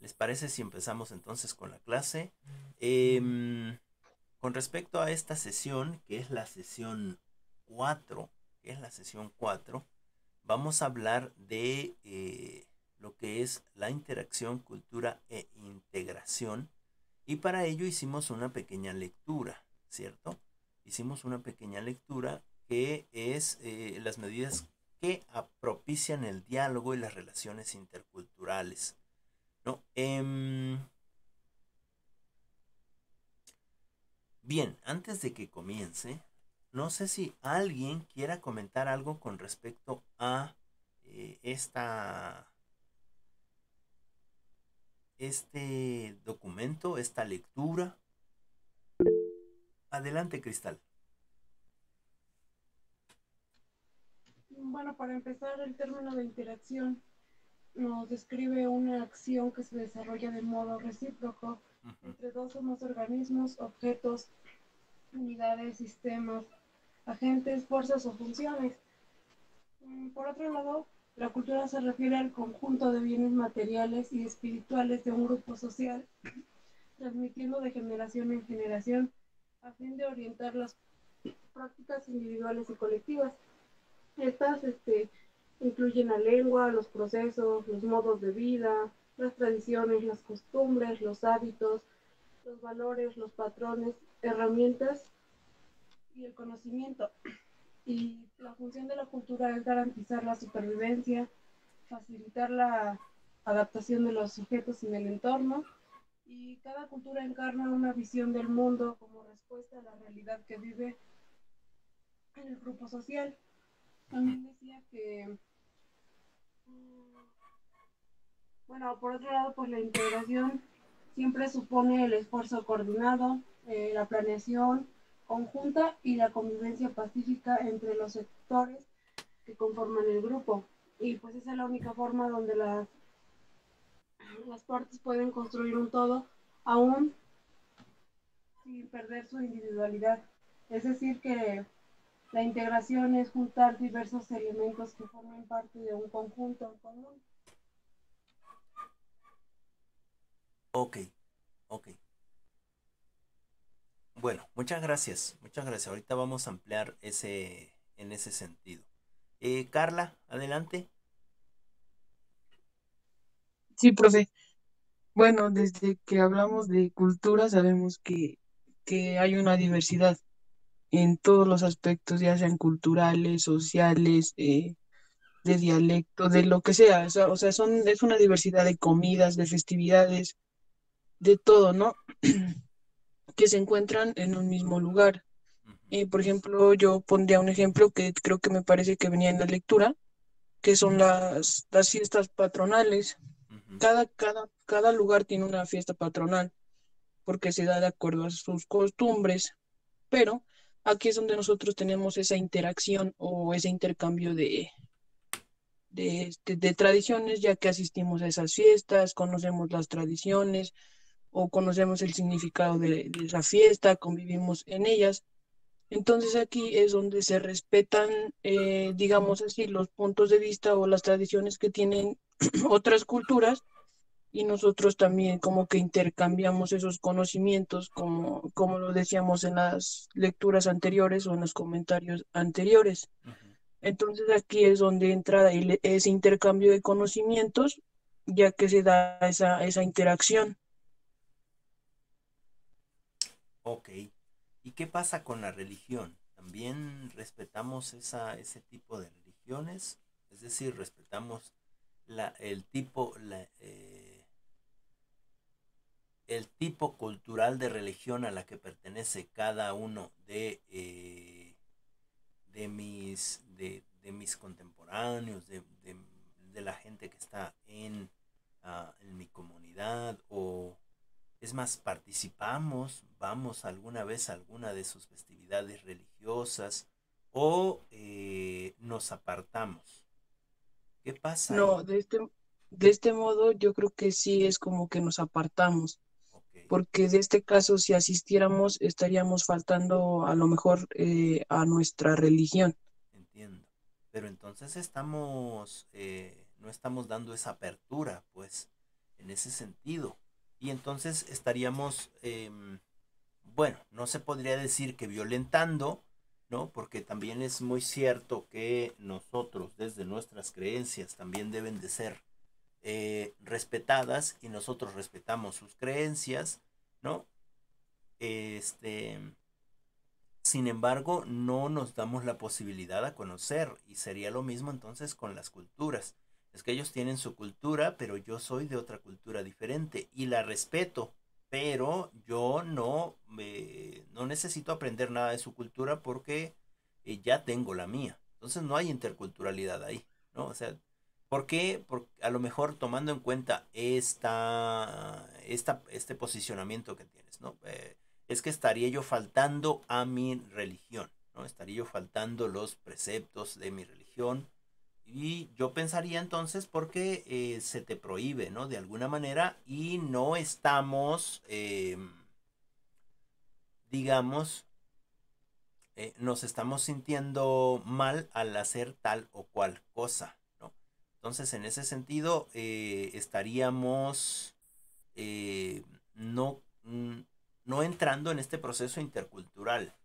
¿Les parece si empezamos entonces con la clase? Em, con respecto a esta sesión, que es la sesión 4, que es la sesión 4, vamos a hablar de lo que es la interacción, cultura e integración. Y para ello hicimos una pequeña lectura, ¿cierto? Hicimos una pequeña lectura que es las medidas que propician el diálogo y las relaciones interculturales, ¿no? Bien, antes de que comience, no sé si alguien quiera comentar algo con respecto a esta, este documento, esta lectura. Adelante, Cristal. Bueno, para empezar, el término de interacción nos describe una acción que se desarrolla de modo recíproco Ujú. entre dos o más organismos, objetos, unidades, sistemas, agentes, fuerzas o funciones. Por otro lado, la cultura se refiere al conjunto de bienes materiales y espirituales de un grupo social, transmitiendo de generación en generación a fin de orientar las prácticas individuales y colectivas. Estas incluyen la lengua, los procesos, los modos de vida, las tradiciones, las costumbres, los hábitos, los valores, los patrones, herramientas y el conocimiento. Y la función de la cultura es garantizar la supervivencia, facilitar la adaptación de los sujetos en el entorno, y cada cultura encarna una visión del mundo como respuesta a la realidad que vive en el grupo social. Ujú. También decía que bueno, por otro lado, pues la integración siempre supone el esfuerzo coordinado, la planeación conjunta y la convivencia pacífica entre los sectores que conforman el grupo. Y pues esa es la única forma donde las partes pueden construir un todo, aún sin perder su individualidad. Es decir, que la integración es juntar diversos elementos que forman parte de un conjunto en común. Ok, ok. Bueno, muchas gracias, muchas gracias. Ahorita vamos a ampliar en ese sentido. Carla, adelante. Sí, profe. Bueno, desde que hablamos de cultura sabemos que hay una diversidad en todos los aspectos, ya sean culturales, sociales, de dialecto, de lo que sea. O sea, es una diversidad de comidas, de festividades, de todo, ¿no? Que se encuentran en un mismo lugar. Ujú. Por ejemplo, yo pondría un ejemplo que creo que me parece que venía en la lectura, que son las fiestas patronales. Ujú. Cada lugar tiene una fiesta patronal porque se da de acuerdo a sus costumbres, pero aquí es donde nosotros tenemos esa interacción o ese intercambio de tradiciones, ya que asistimos a esas fiestas, conocemos las tradiciones o conocemos el significado de esa fiesta, convivimos en ellas. Entonces aquí es donde se respetan, digamos así, los puntos de vista o las tradiciones que tienen otras culturas, y nosotros también como que intercambiamos esos conocimientos, como lo decíamos en las lecturas anteriores o en los comentarios anteriores. Ujú. Entonces aquí es donde entra ese intercambio de conocimientos, ya que se da esa interacción. Ok. ¿Y qué pasa con la religión? ¿También respetamos ese tipo de religiones? Es decir, respetamos el tipo cultural de religión a la que pertenece cada uno de mis contemporáneos, de la gente que está en mi comunidad, o es más, participamos, vamos alguna vez a alguna de sus festividades religiosas, o nos apartamos. ¿Qué pasa ahí? No, de este modo yo creo que sí es como que nos apartamos, Ok, porque de este caso si asistiéramos estaríamos faltando a lo mejor a nuestra religión. entiendo. Pero entonces no estamos dando esa apertura, pues. en ese sentido. Y entonces estaríamos, bueno, no se podría decir que violentando, ¿no? Porque también es muy cierto que nosotros, desde nuestras creencias, también deben de ser respetadas y nosotros respetamos sus creencias, ¿no? Este, sin embargo, no nos damos la posibilidad a conocer y sería lo mismo entonces con las culturas. Es que ellos tienen su cultura, pero yo soy de otra cultura diferente y la respeto, pero yo no necesito aprender nada de su cultura porque ya tengo la mía. Entonces no hay interculturalidad ahí, ¿no? O sea, ¿por qué? Porque a lo mejor tomando en cuenta este posicionamiento que tienes, ¿no? Es que estaría yo faltando a mi religión, ¿no? Estaría yo faltando los preceptos de mi religión. Y yo pensaría entonces porque se te prohíbe, ¿no? De alguna manera y no estamos, digamos, nos estamos sintiendo mal al hacer tal o cual cosa, ¿no? Entonces, en ese sentido, estaríamos eh, no, no entrando en este proceso intercultural.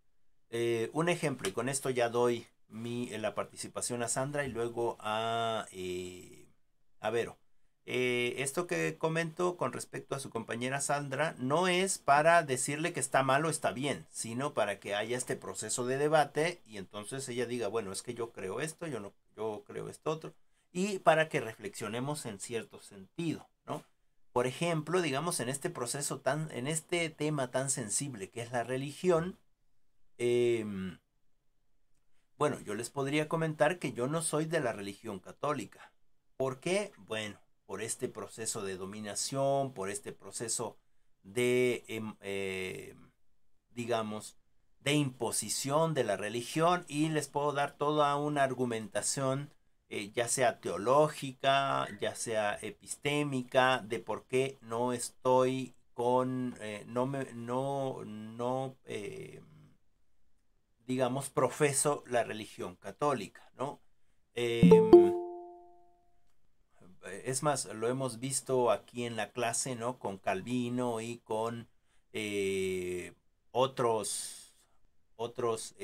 Un ejemplo, y con esto ya doy la participación a Sandra y luego a Vero. Esto que comento con respecto a su compañera Sandra no es para decirle que está mal o está bien, sino para que haya este proceso de debate y entonces ella diga, bueno, es que yo creo esto, yo no, yo creo esto otro, y para que reflexionemos en cierto sentido, ¿no? Por ejemplo, digamos en este proceso en este tema tan sensible que es la religión, eh, bueno, yo les podría comentar que yo no soy de la religión católica. ¿Por qué? Bueno, por este proceso de dominación, por este proceso de, digamos, de imposición de la religión y les puedo dar toda una argumentación, ya sea teológica, ya sea epistémica, de por qué no estoy con, digamos, profeso la religión católica, ¿no? Eh, es más, lo hemos visto aquí en la clase, ¿no? Con Calvino y con eh, otros, otros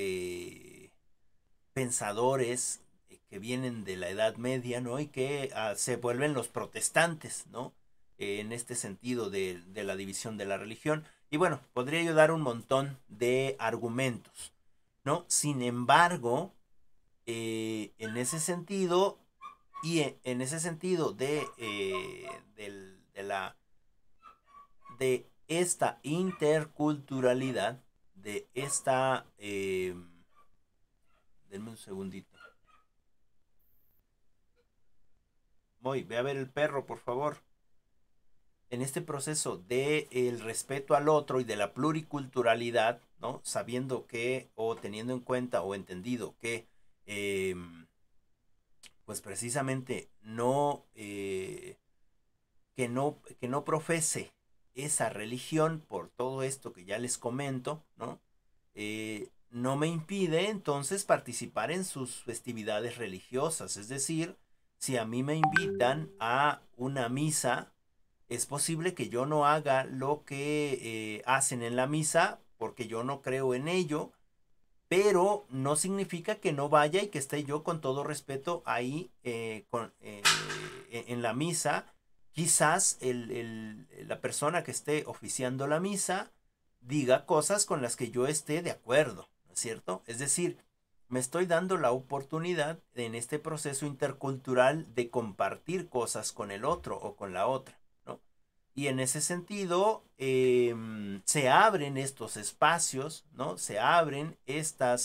pensadores que vienen de la Edad Media, ¿no? Y que se vuelven los protestantes, ¿no? En este sentido de la división de la religión. Y bueno, podría yo dar un montón de argumentos, ¿no? Sin embargo, en ese sentido, y en ese sentido de esta interculturalidad, de esta, denme un segundito. Moy, ve a ver el perro, por favor. En este proceso de el respeto al otro y de la pluriculturalidad, ¿no? Sabiendo que, o teniendo en cuenta, o entendido que, pues precisamente que no profese esa religión por todo esto que ya les comento, ¿no? No me impide entonces participar en sus festividades religiosas. Es decir, si a mí me invitan a una misa, es posible que yo no haga lo que hacen en la misa porque yo no creo en ello, pero no significa que no vaya y que esté yo con todo respeto ahí en la misa. Quizás la persona que esté oficiando la misa diga cosas con las que yo esté de acuerdo, ¿no es cierto? Es decir, me estoy dando la oportunidad en este proceso intercultural de compartir cosas con el otro o con la otra, ¿no? Y en ese sentido, se abren estos espacios, ¿no? Se abren esta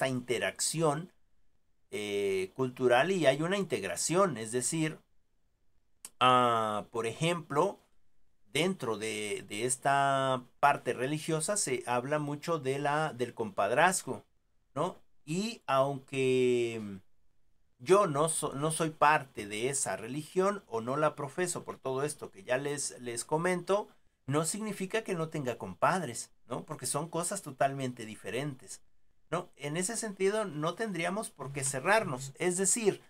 interacción cultural y hay una integración, es decir, por ejemplo, dentro de esta parte religiosa se habla mucho del compadrazgo, ¿no? Y aunque yo no soy parte de esa religión o no la profeso por todo esto que ya les comento, no significa que no tenga compadres, ¿no? Porque son cosas totalmente diferentes, ¿no? En ese sentido no tendríamos por qué cerrarnos. Es decir,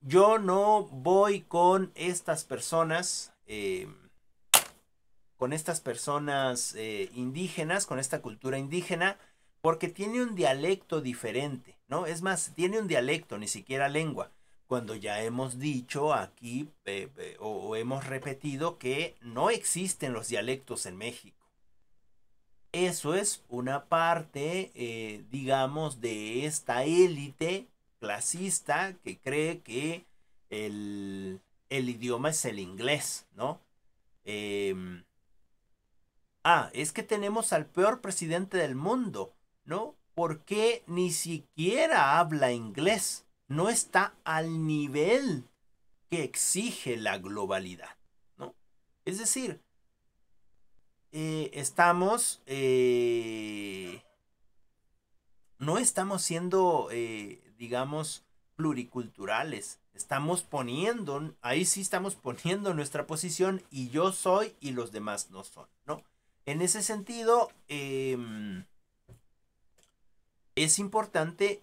yo no voy con estas personas, indígenas, con esta cultura indígena, porque tiene un dialecto diferente, ¿no? Es más, tiene un dialecto, ni siquiera lengua. Cuando ya hemos dicho aquí o hemos repetido que no existen los dialectos en México. Eso es una parte, digamos, de esta élite clasista que cree que el, el idioma es el inglés, ¿no? Eh, es que tenemos al peor presidente del mundo, ¿no? Porque ni siquiera habla inglés, no está al nivel que exige la globalidad, ¿no? Es decir, no estamos siendo, digamos, pluriculturales. Ahí sí estamos poniendo nuestra posición y yo soy y los demás no son, ¿no? En ese sentido, es importante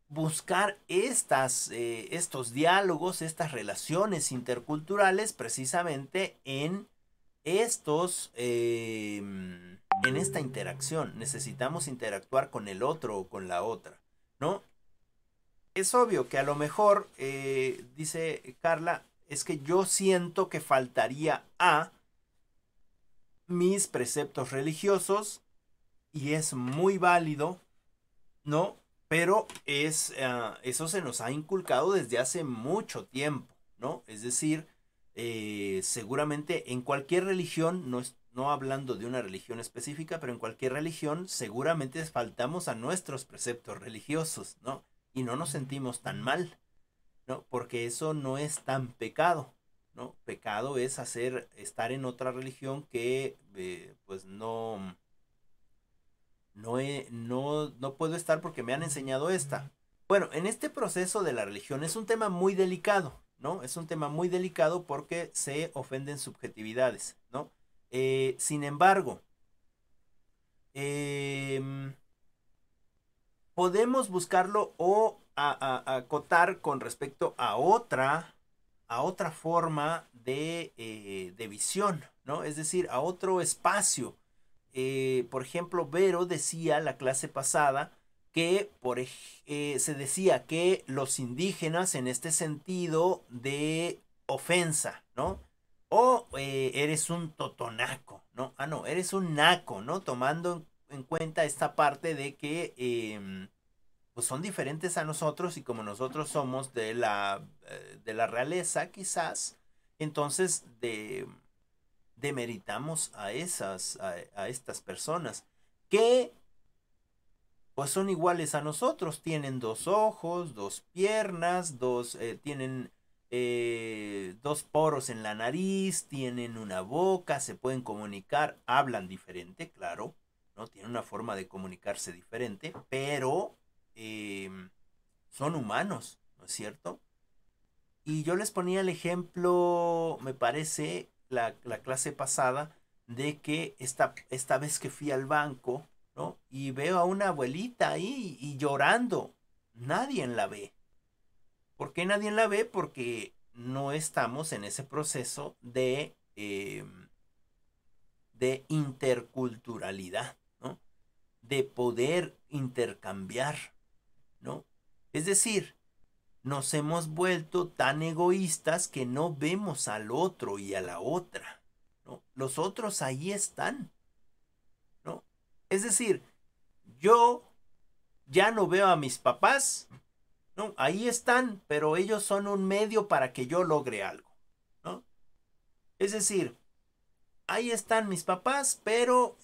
buscar estos diálogos, estas relaciones interculturales precisamente en esta interacción. Necesitamos interactuar con el otro o con la otra, ¿no? Es obvio que a lo mejor, dice Carla, es que yo siento que faltaría a mis preceptos religiosos y es muy válido, ¿no? Pero eso se nos ha inculcado desde hace mucho tiempo, ¿no? Es decir, seguramente en cualquier religión, no hablando de una religión específica, pero en cualquier religión seguramente faltamos a nuestros preceptos religiosos, ¿no? Y no nos sentimos tan mal, ¿no? Porque eso no es tan pecado, ¿no? Pecado es estar en otra religión que, pues no puedo estar porque me han enseñado esta. Bueno, en este proceso de la religión es un tema muy delicado, ¿no? Es un tema muy delicado porque se ofenden subjetividades, ¿no? Sin embargo, eh, podemos buscarlo o acotar con respecto a otra forma de visión, ¿no? Es decir, a otro espacio. Por ejemplo, Vero decía la clase pasada que se decía que los indígenas en este sentido de ofensa, ¿no? O eres un totonaco, ¿no? No, eres un naco, ¿no? Tomando en cuenta esta parte de que pues son diferentes a nosotros y como nosotros somos de la realeza quizás, entonces demeritamos a estas personas que pues son iguales a nosotros, tienen dos ojos, dos piernas, tienen dos poros en la nariz, tienen una boca, se pueden comunicar, hablan diferente, claro, ¿no? Tienen una forma de comunicarse diferente, pero eh, son humanos, ¿no es cierto? Y yo les ponía el ejemplo, me parece, la clase pasada, de que esta vez que fui al banco, ¿no? Y veo a una abuelita ahí y llorando. Nadie la ve. ¿Por qué nadie la ve? Porque no estamos en ese proceso de interculturalidad, ¿no? De poder intercambiar, ¿no? Es decir, nos hemos vuelto tan egoístas que no vemos al otro y a la otra, ¿no? Los otros ahí están, ¿no? Es decir, yo ya no veo a mis papás, ¿no? Ahí están, pero ellos son un medio para que yo logre algo, ¿no? Es decir, ahí están mis papás, pero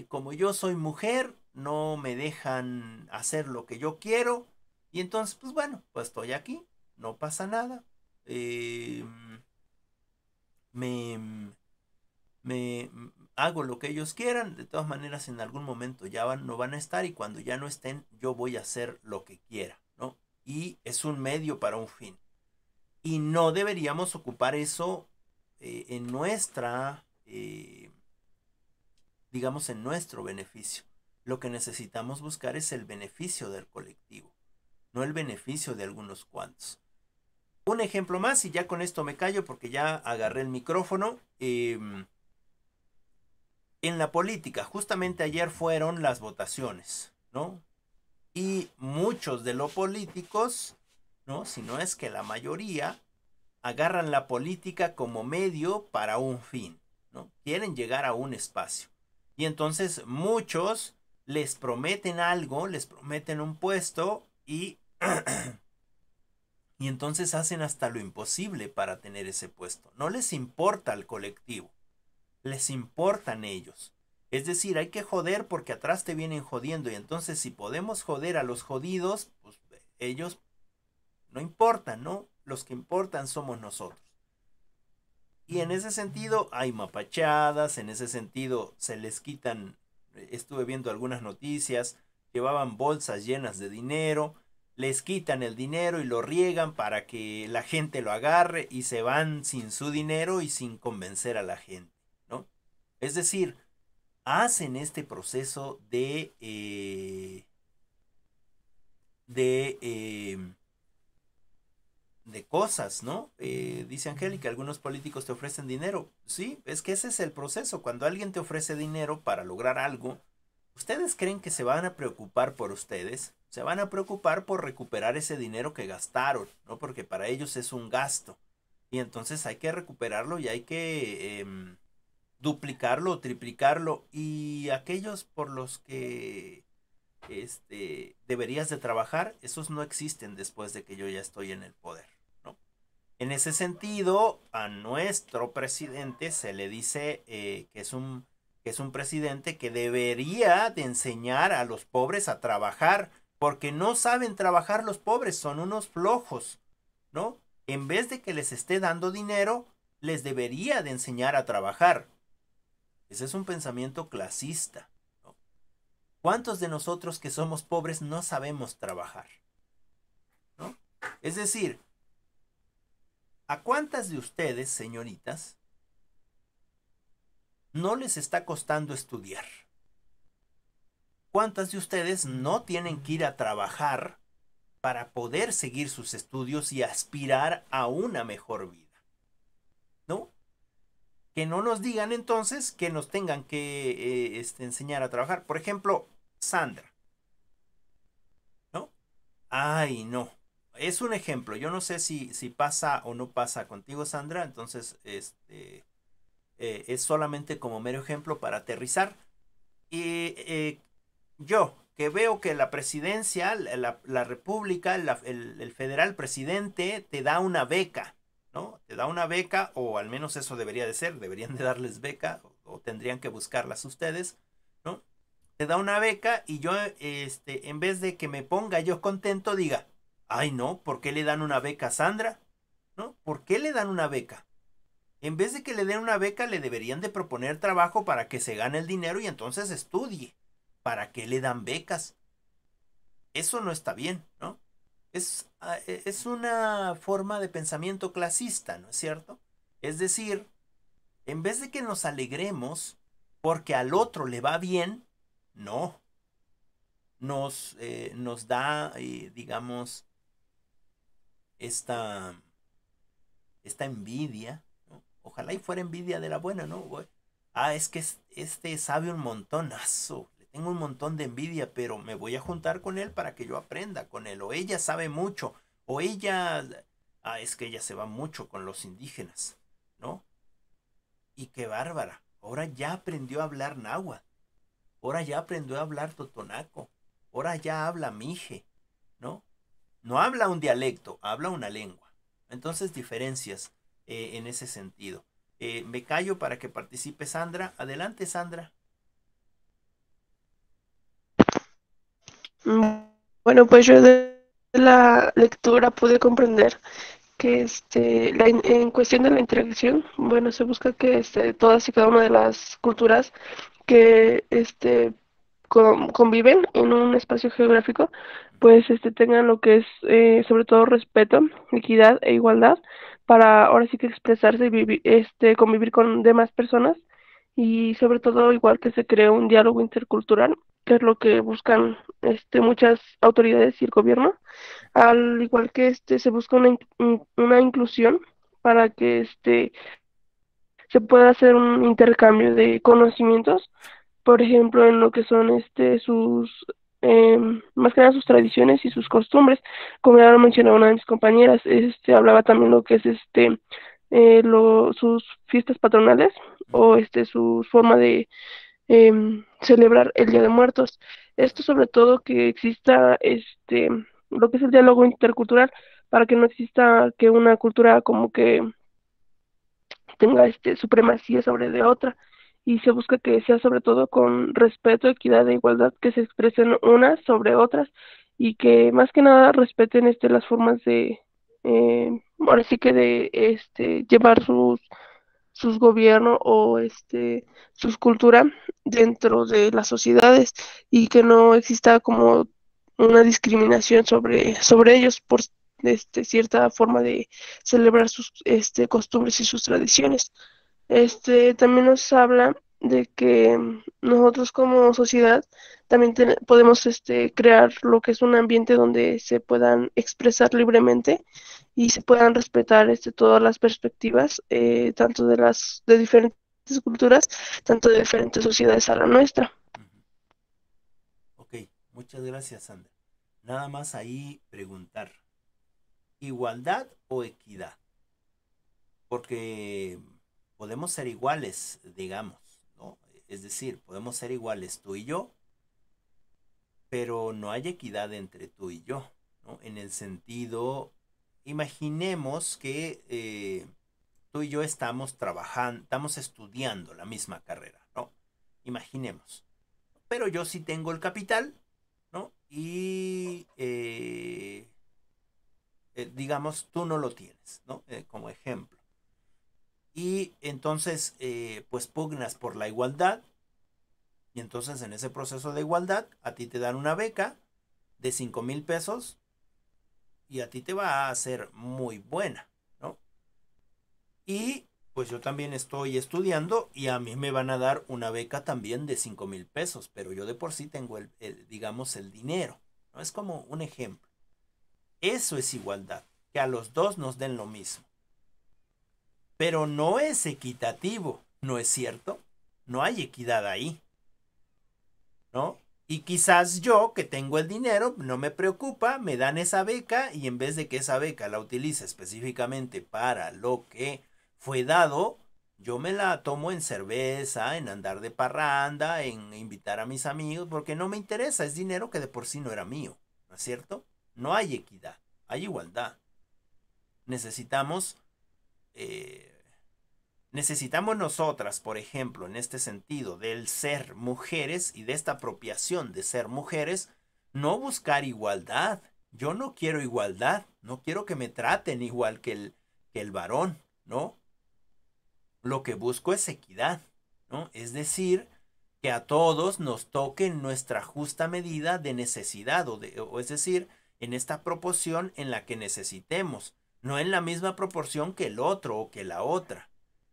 como yo soy mujer, no me dejan hacer lo que yo quiero. Y entonces, pues bueno, pues estoy aquí, no pasa nada. Eh, me, me hago lo que ellos quieran. De todas maneras, en algún momento no van a estar y cuando ya no estén, yo voy a hacer lo que quiera, ¿no? Y es un medio para un fin. Y no deberíamos ocupar eso en digamos, en nuestro beneficio. Lo que necesitamos buscar es el beneficio del colectivo, no el beneficio de algunos cuantos. Un ejemplo más y ya con esto me callo porque ya agarré el micrófono. En la política, justamente ayer fueron las votaciones, ¿no? Y muchos de los políticos, ¿no? Si no es que la mayoría, agarran la política como medio para un fin, ¿no? Quieren llegar a un espacio. Y entonces muchos les prometen algo, les prometen un puesto y, y entonces hacen hasta lo imposible para tener ese puesto. No les importa el colectivo, les importan ellos. Es decir, hay que joder porque atrás te vienen jodiendo y entonces si podemos joder a los jodidos, pues ellos no importan, ¿no? Los que importan somos nosotros. Y en ese sentido hay mapachadas, en ese sentido se les quitan, estuve viendo algunas noticias, llevaban bolsas llenas de dinero, les quitan el dinero y lo riegan para que la gente lo agarre y se van sin su dinero y sin convencer a la gente, ¿no? Es decir, hacen este proceso de cosas, ¿no? Dice Angélica, algunos políticos te ofrecen dinero. Sí, es que ese es el proceso. Cuando alguien te ofrece dinero para lograr algo, ¿ustedes creen que se van a preocupar por ustedes? Se van a preocupar por recuperar ese dinero que gastaron, ¿no? Porque para ellos es un gasto. Y entonces hay que recuperarlo y hay que duplicarlo o triplicarlo. Y aquellos por los que deberías de trabajar, esos no existen después de que yo ya estoy en el poder, ¿no? En ese sentido, a nuestro presidente se le dice que es un presidente que debería de enseñar a los pobres a trabajar, porque no saben trabajar los pobres, son unos flojos, ¿no? En vez de que les esté dando dinero, les debería de enseñar a trabajar. Ese es un pensamiento clasista. ¿Cuántos de nosotros que somos pobres no sabemos trabajar? ¿No? Es decir, ¿a cuántas de ustedes, señoritas, no les está costando estudiar? ¿Cuántas de ustedes no tienen que ir a trabajar para poder seguir sus estudios y aspirar a una mejor vida? ¿No? Que no nos digan entonces que nos tengan que enseñar a trabajar. Por ejemplo, Sandra, ¿no? Ay, no. Es un ejemplo. Yo no sé si pasa o no pasa contigo, Sandra. Entonces, es solamente como mero ejemplo para aterrizar. Y yo, que veo que la presidencia, la república, el federal presidente te da una beca, ¿no? Te da una beca, o al menos eso debería de ser, deberían de darles beca, o tendrían que buscarlas ustedes, ¿no? Te da una beca y yo, en vez de que me ponga yo contento, diga, ay no, ¿por qué le dan una beca a Sandra? ¿No? ¿Por qué le dan una beca? En vez de que le den una beca, le deberían de proponer trabajo para que se gane el dinero y entonces estudie. ¿Para qué le dan becas? Eso no está bien, ¿no? Es una forma de pensamiento clasista, ¿no es cierto? Es decir, en vez de que nos alegremos porque al otro le va bien, no. Nos da, digamos, esta envidia, ¿no? Ojalá y fuera envidia de la buena, ¿no? Ah, es que este sabe un montonazo. Le tengo un montón de envidia, pero me voy a juntar con él para que yo aprenda con él. O ella sabe mucho. O ella... Ah, es que ella se va mucho con los indígenas, ¿no? Y qué bárbara. Ahora ya aprendió a hablar náhuatl. Ahora ya aprendió a hablar totonaco. Ahora ya habla mije, ¿no? No habla un dialecto, habla una lengua. Entonces diferencias en ese sentido. Me callo para que participe Sandra. Adelante, Sandra. Bueno, pues yo de la lectura pude comprender que en cuestión de la interacción, bueno, se busca que todas y cada una de las culturas que conviven en un espacio geográfico, pues tengan lo que es sobre todo respeto, equidad e igualdad para ahora sí que expresarse y vivir, convivir con demás personas y sobre todo igual que se cree un diálogo intercultural que es lo que buscan muchas autoridades y el gobierno, al igual que se busca una inclusión para que se pueda hacer un intercambio de conocimientos, por ejemplo, en lo que son más que nada sus tradiciones y sus costumbres. Como ya lo mencionaba una de mis compañeras, hablaba también lo que es sus fiestas patronales o su forma de celebrar el Día de Muertos. Esto sobre todo que exista lo que es el diálogo intercultural, para que no exista que una cultura como que tenga supremacía sobre de otra, y se busca que sea sobre todo con respeto, equidad e igualdad, que se expresen unas sobre otras, y que más que nada respeten las formas de ahora sí que de llevar sus gobiernos o sus cultura dentro de las sociedades, y que no exista como una discriminación sobre ellos por cierta forma de celebrar sus costumbres y sus tradiciones. También nos habla de que nosotros como sociedad también podemos crear lo que es un ambiente donde se puedan expresar libremente y se puedan respetar todas las perspectivas, tanto de diferentes culturas, tanto de diferentes sociedades a la nuestra. Ok, muchas gracias, Sandra. Nada más ahí preguntar, ¿igualdad o equidad? Porque podemos ser iguales, digamos, ¿no? Es decir, podemos ser iguales tú y yo, pero no hay equidad entre tú y yo, ¿no? En el sentido, imaginemos que tú y yo estamos trabajando, estamos estudiando la misma carrera, ¿no? Imaginemos. Pero yo sí tengo el capital, ¿no? Y digamos, tú no lo tienes, ¿no? Como ejemplo. Y entonces, pues pugnas por la igualdad. Y entonces en ese proceso de igualdad, a ti te dan una beca de 5,000 pesos y a ti te va a ser muy buena, ¿no? Y pues yo también estoy estudiando y a mí me van a dar una beca también de 5,000 pesos, pero yo de por sí tengo digamos, el dinero, ¿no? Es como un ejemplo. Eso es igualdad, que a los dos nos den lo mismo. Pero no es equitativo, ¿no es cierto? No hay equidad ahí, ¿no? Y quizás yo, que tengo el dinero, no me preocupa, me dan esa beca y en vez de que esa beca la utilice específicamente para lo que fue dado, yo me la tomo en cerveza, en andar de parranda, en invitar a mis amigos, porque no me interesa, es dinero que de por sí no era mío, ¿no es cierto? No hay equidad, hay igualdad. Necesitamos Necesitamos nosotras, por ejemplo, en este sentido del ser mujeres y de esta apropiación de ser mujeres, no buscar igualdad. Yo no quiero igualdad, no quiero que me traten igual que el varón, ¿no? Lo que busco es equidad, ¿no? Es decir, que a todos nos toque en nuestra justa medida de necesidad, o es decir, en esta proporción en la que necesitemos, no en la misma proporción que el otro o que la otra.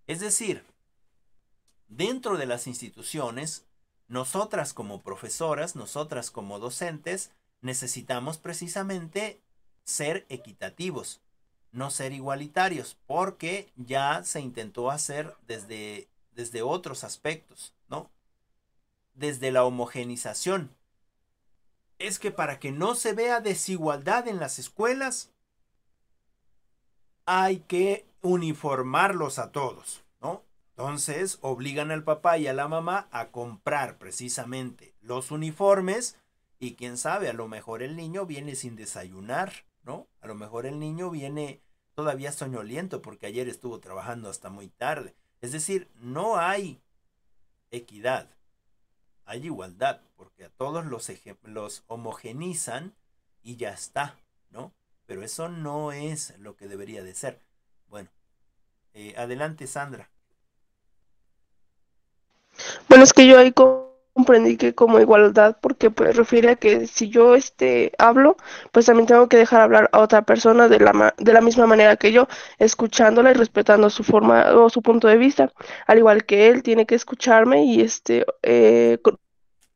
Es decir, dentro de las instituciones, nosotras como profesoras, nosotras como docentes, necesitamos precisamente ser equitativos, no ser igualitarios, porque ya se intentó hacer desde otros aspectos, ¿no? Desde la homogenización. Es que para que no se vea desigualdad en las escuelas, hay que uniformarlos a todos, ¿no? Entonces obligan al papá y a la mamá a comprar precisamente los uniformes y quién sabe, a lo mejor el niño viene sin desayunar, ¿no? A lo mejor el niño viene todavía soñoliento porque ayer estuvo trabajando hasta muy tarde. Es decir, no hay equidad, hay igualdad, porque a todos los homogenizan y ya está, ¿no? Pero eso no es lo que debería de ser. Bueno, adelante, Sandra. Bueno, es que yo ahí comprendí que como igualdad, porque pues refiere a que si yo hablo, pues también tengo que dejar hablar a otra persona de la misma manera que yo, escuchándola y respetando su forma o su punto de vista, al igual que él tiene que escucharme y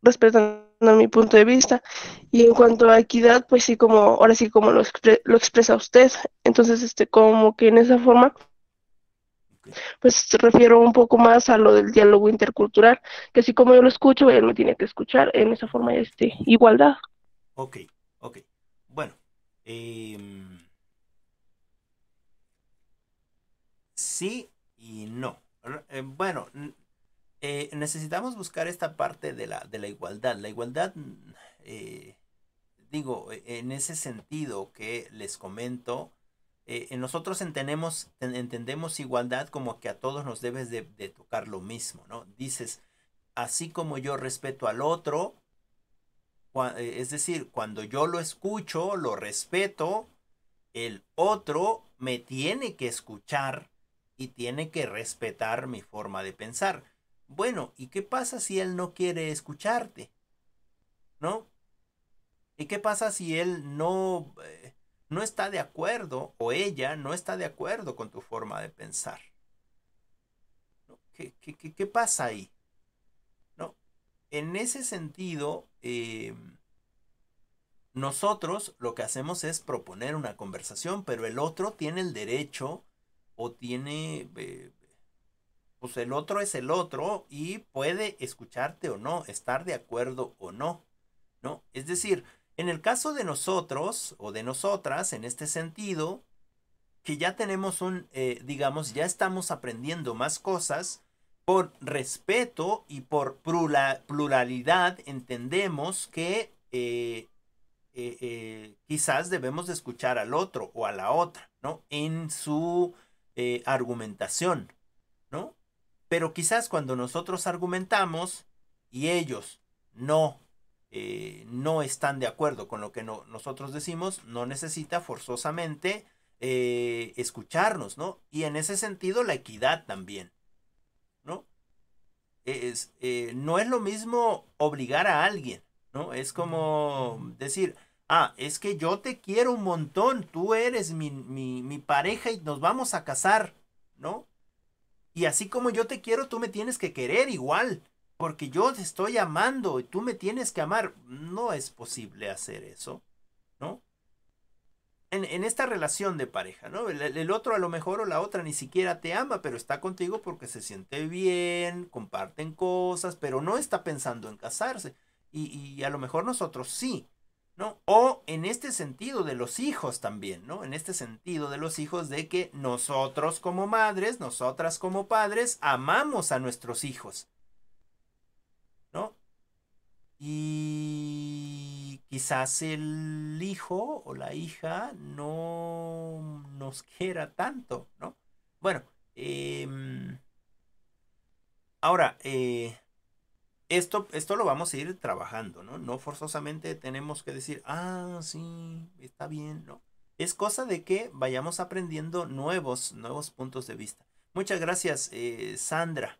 respetando mi punto de vista. Y en cuanto a equidad, pues sí, como ahora sí como lo expresa usted. Entonces, como que en esa forma, Ok, pues refiero un poco más a lo del diálogo intercultural, que así como yo lo escucho, él me tiene que escuchar en esa forma de igualdad. ok, ok. Bueno, em, sí y no. Bueno, necesitamos buscar esta parte de la igualdad. La igualdad, eh, digo, en ese sentido que les comento, nosotros entendemos igualdad como que a todos nos debes de tocar lo mismo, ¿no? Dices, así como yo respeto al otro, es decir, cuando yo lo escucho, lo respeto, el otro me tiene que escuchar y tiene que respetar mi forma de pensar. Bueno, ¿y qué pasa si él no quiere escucharte? ¿No? ¿Y qué pasa si él no está de acuerdo o ella no está de acuerdo con tu forma de pensar? ¿No? ¿Qué pasa ahí? ¿No? En ese sentido, nosotros lo que hacemos es proponer una conversación, pero el otro tiene el derecho o tiene, pues el otro es el otro y puede escucharte o no, estar de acuerdo o no, ¿no? Es decir, en el caso de nosotros o de nosotras, en este sentido, que ya tenemos digamos, ya estamos aprendiendo más cosas, por respeto y por pluralidad entendemos que quizás debemos de escuchar al otro o a la otra, ¿no? En su argumentación, ¿no? Pero quizás cuando nosotros argumentamos y ellos no, no están de acuerdo con lo que nosotros decimos, no necesita forzosamente escucharnos, ¿no? Y en ese sentido la equidad también, ¿no? No es lo mismo obligar a alguien, ¿no? Es como decir, ah, es que yo te quiero un montón, tú eres mi pareja y nos vamos a casar, ¿no? Y así como yo te quiero, tú me tienes que querer igual, porque yo te estoy amando y tú me tienes que amar. No es posible hacer eso, ¿no? En esta relación de pareja, ¿no? El otro a lo mejor o la otra ni siquiera te ama, pero está contigo porque se siente bien, comparten cosas, pero no está pensando en casarse. Y a lo mejor nosotros sí, ¿no? O en este sentido de los hijos también, ¿no? En este sentido de los hijos de que nosotros como madres, nosotras como padres, amamos a nuestros hijos, ¿no? Y quizás el hijo o la hija no nos quiera tanto, ¿no? Bueno, ahora, esto lo vamos a ir trabajando, ¿no? No forzosamente tenemos que decir, ah, sí, está bien, ¿no? Es cosa de que vayamos aprendiendo nuevos puntos de vista. Muchas gracias, Sandra.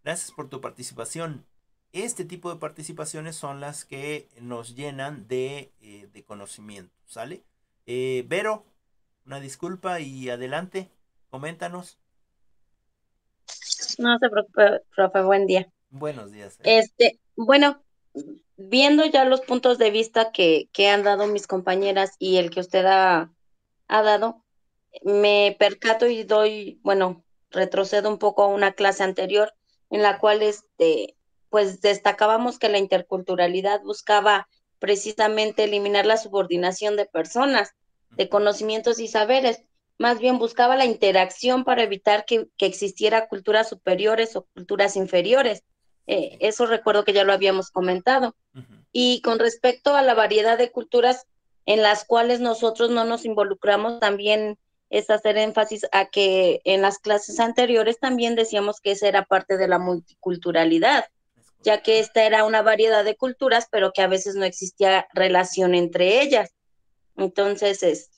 Gracias por tu participación. Este tipo de participaciones son las que nos llenan de conocimiento, ¿sale? Vero, una disculpa y adelante, coméntanos. No se preocupe, profe, buen día. Buenos días, ¿eh? Bueno, viendo ya los puntos de vista que han dado mis compañeras y el que usted ha dado, me percato y bueno, retrocedo un poco a una clase anterior en la cual pues destacábamos que la interculturalidad buscaba precisamente eliminar la subordinación de personas, de conocimientos y saberes. Más bien buscaba la interacción para evitar que existiera culturas superiores o culturas inferiores. Sí. Eso recuerdo que ya lo habíamos comentado. Ujú. Y con respecto a la variedad de culturas en las cuales nosotros no nos involucramos, también es hacer énfasis a que en las clases anteriores también decíamos que esa era parte de la multiculturalidad, Es ya que correcto. esta era una variedad de culturas, pero que a veces no existía relación entre ellas. Entonces,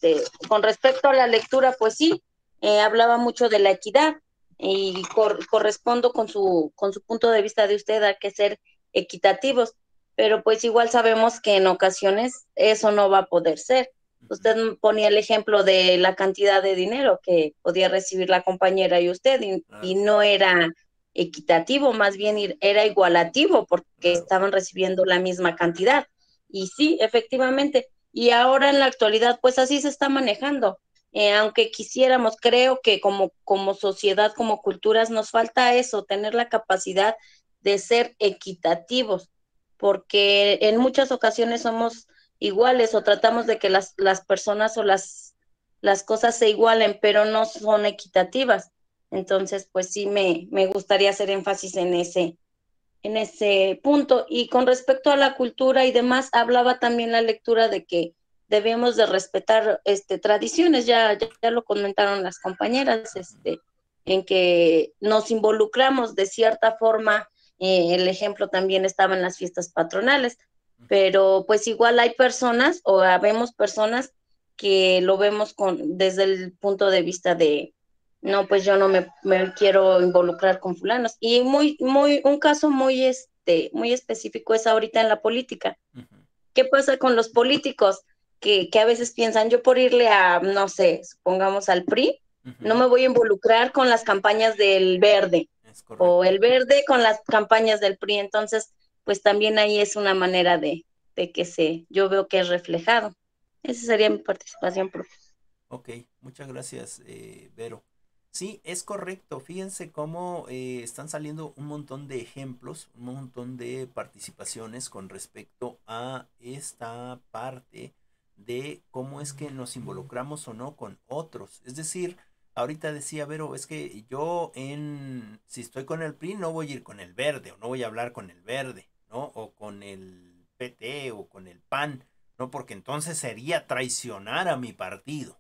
con respecto a la lectura, pues sí, hablaba mucho de la equidad y correspondo con su punto de vista de usted a que ser equitativos, pero pues igual sabemos que en ocasiones eso no va a poder ser. Ujú. Usted ponía el ejemplo de la cantidad de dinero que podía recibir la compañera y usted y Claro. no era equitativo, más bien era igualativo porque estaban recibiendo la misma cantidad. Y sí, efectivamente, y ahora en la actualidad, pues así se está manejando. Aunque quisiéramos, creo que como sociedad, como culturas, nos falta eso, tener la capacidad de ser equitativos, porque en muchas ocasiones somos iguales o tratamos de que las personas o las cosas se igualen, pero no son equitativas. Entonces, pues sí, me gustaría hacer énfasis en ese punto. Y con respecto a la cultura y demás, hablaba también la lectura de que debemos de respetar tradiciones, ya lo comentaron las compañeras, en que nos involucramos de cierta forma, el ejemplo también estaba en las fiestas patronales, pero pues igual hay personas o habemos personas que lo vemos desde el punto de vista de no, pues yo no me quiero involucrar con fulanos. Y un caso muy específico es ahorita en la política. ¿Qué pasa con los políticos que a veces piensan, yo por irle a, no sé, supongamos al PRI, no me voy a involucrar con las campañas del Verde, o el Verde con las campañas del PRI? Entonces, pues también ahí es una manera de que yo veo que es reflejado. Esa sería mi participación, profe. Ok, muchas gracias, Vero. Sí, es correcto. Fíjense cómo están saliendo un montón de ejemplos, un montón de participaciones con respecto a esta parte de cómo es que nos involucramos o no con otros. Es decir, ahorita decía Vero, es que si estoy con el PRI, no voy a ir con el verde, o no voy a hablar con el verde, ¿no? O con el PT o con el PAN, ¿no? Porque entonces sería traicionar a mi partido.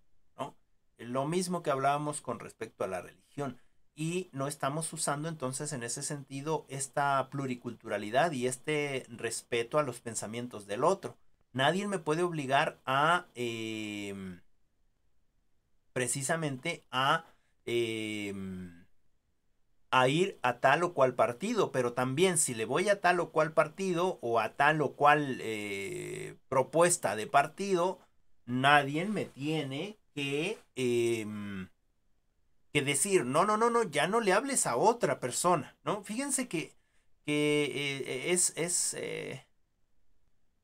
Lo mismo que hablábamos con respecto a la religión, y no estamos usando entonces en ese sentido esta pluriculturalidad y este respeto a los pensamientos del otro. Nadie me puede obligar precisamente a ir a tal o cual partido, pero también si le voy a tal o cual partido o a tal o cual propuesta de partido, nadie me tiene que decir, no, ya no le hables a otra persona, ¿no? Fíjense que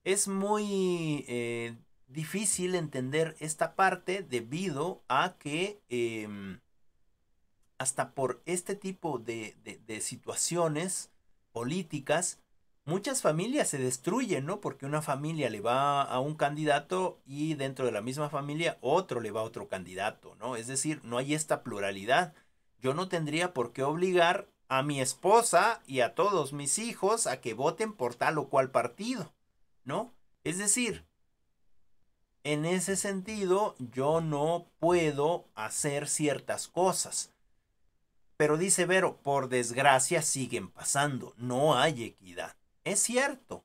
es muy difícil entender esta parte debido a que hasta por este tipo de situaciones políticas, muchas familias se destruyen, ¿no? Porque una familia le va a un candidato y dentro de la misma familia otro le va a otro candidato, ¿no? Es decir, no hay esta pluralidad. Yo no tendría por qué obligar a mi esposa y a todos mis hijos a que voten por tal o cual partido, ¿no? Es decir, en ese sentido, yo no puedo hacer ciertas cosas. Pero dice Vero, por desgracia siguen pasando, no hay equidad. Es cierto,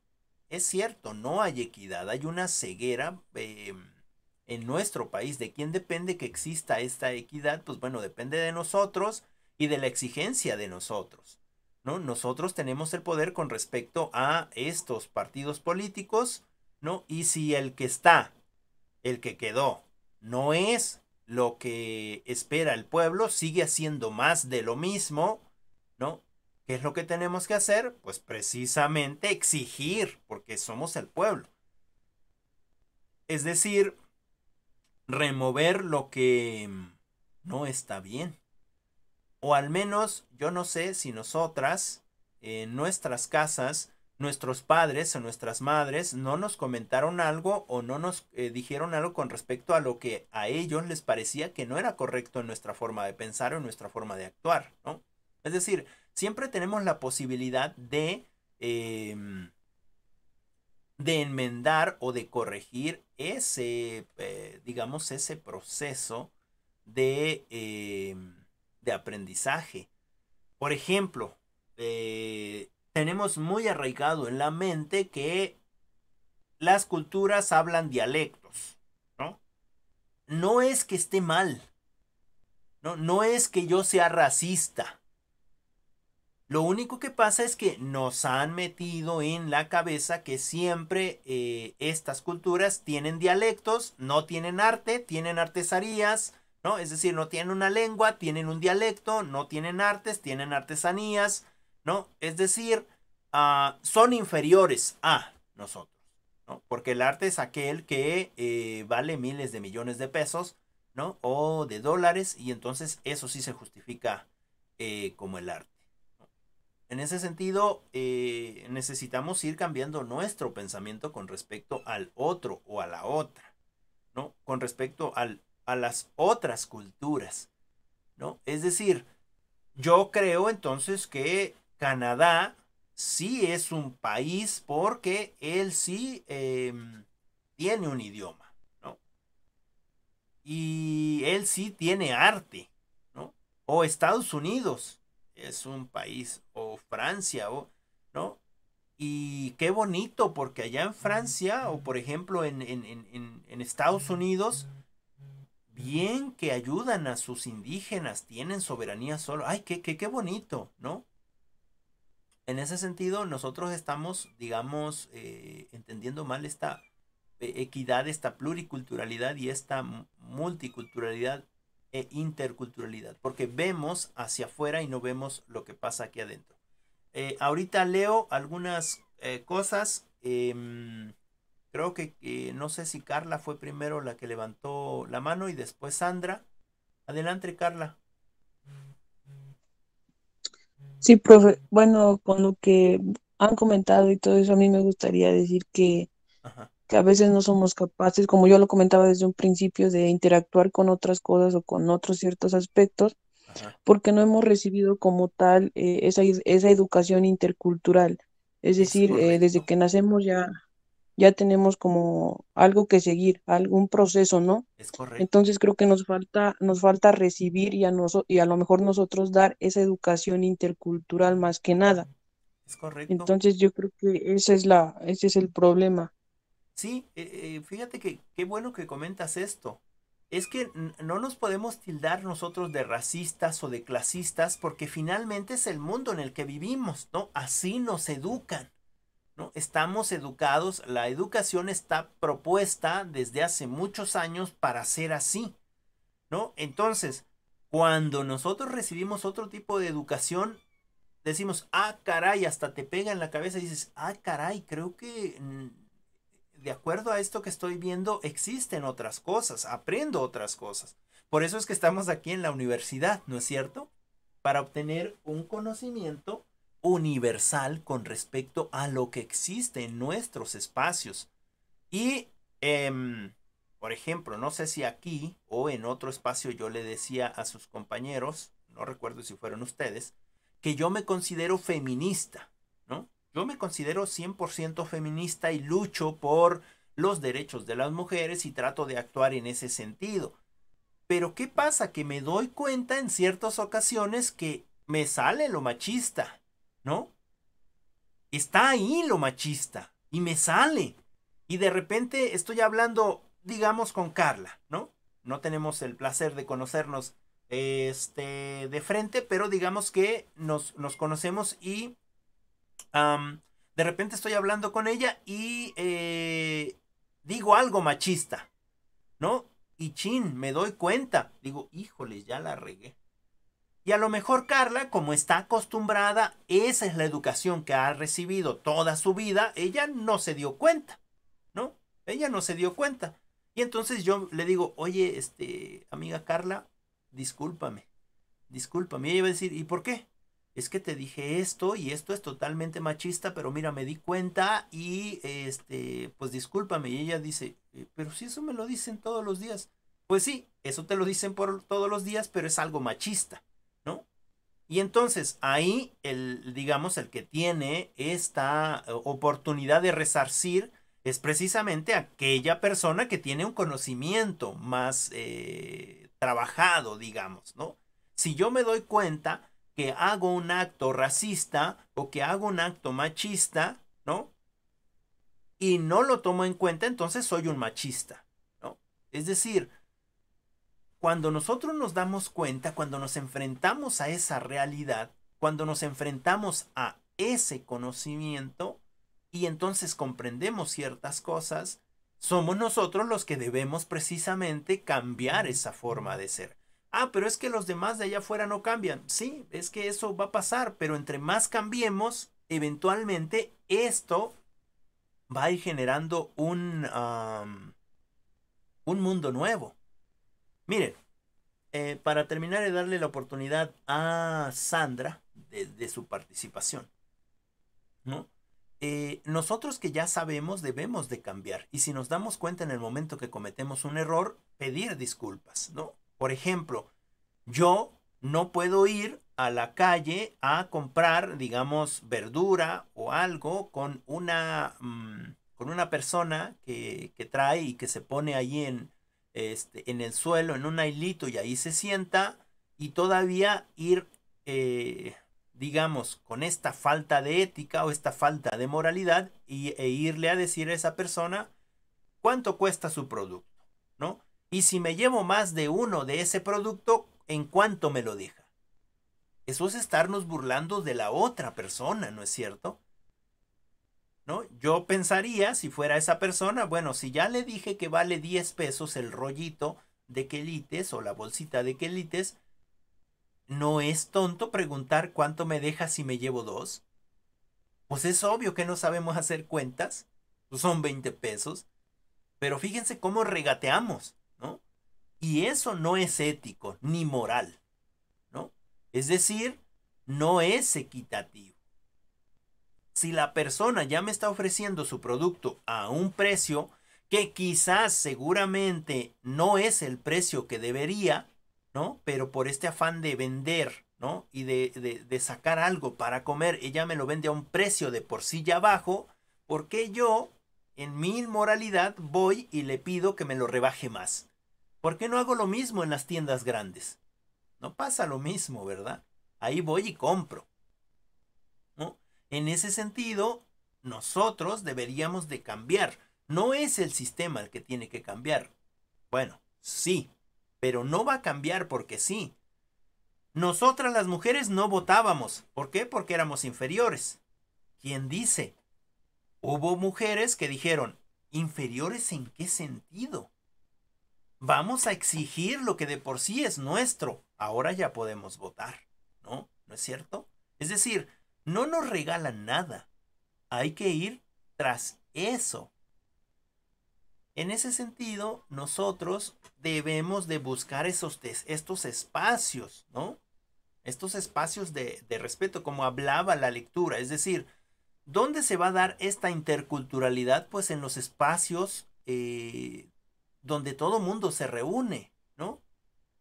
no hay equidad, hay una ceguera en nuestro país. ¿De quién depende que exista esta equidad? Pues bueno, depende de nosotros y de la exigencia de nosotros, ¿no? Nosotros tenemos el poder con respecto a estos partidos políticos, ¿no? Y si el que quedó, no es lo que espera el pueblo, sigue haciendo más de lo mismo, ¿no? ¿Qué es lo que tenemos que hacer? Pues precisamente exigir, porque somos el pueblo. Es decir, remover lo que no está bien. O al menos, yo no sé si nosotras, en nuestras casas, nuestros padres o nuestras madres no nos comentaron algo o no nos dijeron algo con respecto a lo que a ellos les parecía que no era correcto en nuestra forma de pensar o en nuestra forma de actuar, ¿no? Es decir, siempre tenemos la posibilidad de enmendar o de corregir ese, digamos, ese proceso de aprendizaje. Por ejemplo, tenemos muy arraigado en la mente que las culturas hablan dialectos, ¿no? No es que esté mal, no es que yo sea racista. Lo único que pasa es que nos han metido en la cabeza que siempre estas culturas tienen dialectos, no tienen arte, tienen artesanías, ¿no? Es decir, no tienen una lengua, tienen un dialecto, no tienen artes, tienen artesanías, ¿no? Es decir, son inferiores a nosotros, ¿no? Porque el arte es aquel que vale miles de millones de pesos, ¿no? O de dólares, y entonces eso sí se justifica como el arte. En ese sentido, necesitamos ir cambiando nuestro pensamiento con respecto al otro o a la otra, ¿no? Con respecto a las otras culturas, ¿no? Es decir, yo creo entonces que Canadá sí es un país porque él sí tiene un idioma, ¿no? Y él sí tiene arte, ¿no? O Estados Unidos es un país, o Francia, o, ¿no? Y qué bonito, porque allá en Francia, o por ejemplo en Estados Unidos, bien que ayudan a sus indígenas, tienen soberanía solo. Ay, qué bonito, ¿no? En ese sentido, nosotros estamos, digamos, entendiendo mal esta equidad, esta pluriculturalidad y esta multiculturalidad e interculturalidad, porque vemos hacia afuera y no vemos lo que pasa aquí adentro. Ahorita leo algunas cosas. Creo que no sé si Carla fue primero la que levantó la mano y después Sandra. Adelante, Carla. Sí, profe. Bueno, con lo que han comentado y todo eso, a mí me gustaría decir Ajá, que a veces no somos capaces, como yo lo comentaba desde un principio, de interactuar con otras cosas o con otros ciertos aspectos, ajá. porque no hemos recibido como tal esa educación intercultural. Es Es decir, desde correcto, que nacemos ya tenemos como algo que seguir, algún proceso, ¿no? es correcto, Entonces creo que nos falta recibir y a lo mejor nosotros dar esa educación intercultural más que nada. es correcto. Entonces yo creo que ese es el problema. Sí, fíjate que qué bueno que comentas esto. Es que no nos podemos tildar nosotros de racistas o de clasistas porque finalmente es el mundo en el que vivimos, ¿no? Así nos educan, ¿no? Estamos educados, la educación está propuesta desde hace muchos años para ser así, ¿no? Entonces, cuando nosotros recibimos otro tipo de educación, decimos, ah, caray, hasta te pega en la cabeza y dices, ah, caray, creo que de acuerdo a esto que estoy viendo, existen otras cosas, aprendo otras cosas. Por eso es que estamos aquí en la universidad, ¿no es cierto? Para obtener un conocimiento universal con respecto a lo que existe en nuestros espacios. Y, por ejemplo, no sé si aquí o en otro espacio yo le decía a sus compañeros, no recuerdo si fueron ustedes, que yo me considero feminista, ¿no? Yo me considero 100% feminista y lucho por los derechos de las mujeres y trato de actuar en ese sentido. Pero ¿qué pasa? Que me doy cuenta en ciertas ocasiones que me sale lo machista, ¿no? Está ahí lo machista y me sale. Y de repente estoy hablando, digamos, con Carla, ¿no? No tenemos el placer de conocernos de frente, pero digamos que nos conocemos y de repente estoy hablando con ella y digo algo machista, ¿no? Y chin, me doy cuenta. Digo, híjole, ya la regué. Y a lo mejor Carla, como está acostumbrada, esa es la educación que ha recibido toda su vida, ella no se dio cuenta, ¿no? Ella no se dio cuenta. Y entonces yo le digo, oye, amiga Carla, discúlpame, discúlpame. Y ella va a decir, ¿y por qué? Es que te dije esto y esto es totalmente machista, pero mira, me di cuenta y pues discúlpame. Y ella dice, pero si eso me lo dicen todos los días. Pues sí, eso te lo dicen por todos los días, pero es algo machista, ¿no? Y entonces ahí digamos, el que tiene esta oportunidad de resarcir es precisamente aquella persona que tiene un conocimiento más trabajado, digamos, ¿no? Si yo me doy cuenta que hago un acto racista o que hago un acto machista, ¿no? Y no lo tomo en cuenta, entonces soy un machista, ¿no? Es decir, cuando nosotros nos damos cuenta, cuando nos enfrentamos a esa realidad, cuando nos enfrentamos a ese conocimiento y entonces comprendemos ciertas cosas, somos nosotros los que debemos precisamente cambiar esa forma de ser. Ah, pero es que los demás de allá afuera no cambian. Sí, es que eso va a pasar, pero entre más cambiemos, eventualmente esto va a ir generando un mundo nuevo. Miren, para terminar y darle la oportunidad a Sandra de su participación, ¿no? Nosotros que ya sabemos debemos de cambiar, y si nos damos cuenta en el momento que cometemos un error, pedir disculpas, ¿no? Por ejemplo, yo no puedo ir a la calle a comprar, digamos, verdura o algo con una persona que trae y que se pone ahí en el suelo, en un hilito, y ahí se sienta, y todavía ir, digamos, con esta falta de ética o esta falta de moralidad e irle a decir a esa persona cuánto cuesta su producto, ¿no? Y si me llevo más de uno de ese producto, ¿en cuánto me lo deja? Eso es estarnos burlando de la otra persona, ¿no es cierto? ¿No? Yo pensaría, si fuera esa persona, bueno, si ya le dije que vale 10 pesos el rollito de quelites o la bolsita de quelites, ¿no es tonto preguntar cuánto me deja si me llevo dos? Pues es obvio que no sabemos hacer cuentas, pues son 20 pesos, pero fíjense cómo regateamos, ¿no? Y eso no es ético ni moral, ¿no? Es decir, no es equitativo. Si la persona ya me está ofreciendo su producto a un precio que quizás seguramente no es el precio que debería, ¿no? Pero por este afán de vender, ¿no? Y de sacar algo para comer, ella me lo vende a un precio de por sí ya bajo, ¿por qué yo, en mi inmoralidad, voy y le pido que me lo rebaje más? ¿Por qué no hago lo mismo en las tiendas grandes? No pasa lo mismo, ¿verdad? Ahí voy y compro, ¿no? En ese sentido, nosotros deberíamos de cambiar. No es el sistema el que tiene que cambiar. Bueno, sí, pero no va a cambiar porque sí. Nosotras las mujeres no votábamos. ¿Por qué? Porque éramos inferiores. ¿Quién dice? Hubo mujeres que dijeron, ¿inferiores en qué sentido? Vamos a exigir lo que de por sí es nuestro. Ahora ya podemos votar, ¿no? ¿No es cierto? Es decir, no nos regalan nada. Hay que ir tras eso. En ese sentido, nosotros debemos de buscar estos espacios, ¿no? Estos espacios de respeto, como hablaba la lectura. Es decir, ¿dónde se va a dar esta interculturalidad? Pues en los espacios donde todo mundo se reúne, ¿no?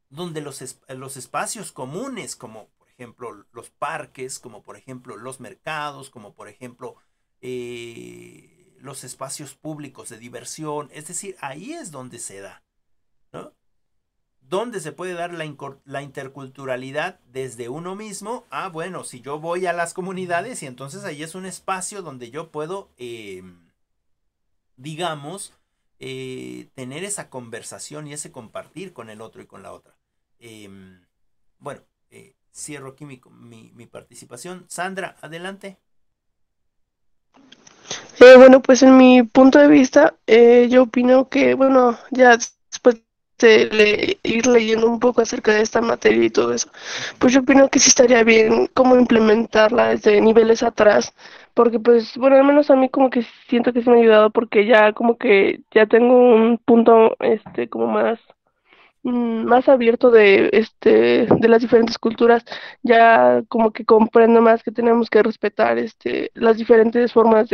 Donde los espacios comunes, como por ejemplo los parques, como por ejemplo los mercados, como por ejemplo los espacios públicos de diversión, es decir, ahí es donde se da, ¿no? ¿Dónde se puede dar la interculturalidad desde uno mismo? Ah, bueno, si yo voy a las comunidades y entonces ahí es un espacio donde yo puedo, digamos, tener esa conversación y ese compartir con el otro y con la otra. Bueno, cierro aquí mi participación. Sandra, adelante. Bueno, pues en mi punto de vista, yo opino que, bueno, ya después de ir leyendo un poco acerca de esta materia y todo eso, pues yo opino que sí estaría bien como implementarla desde niveles atrás, porque pues, bueno, al menos a mí como que siento que sí me ha ayudado porque ya como que ya tengo un punto, como más abierto de las diferentes culturas, ya como que comprendo más que tenemos que respetar las diferentes formas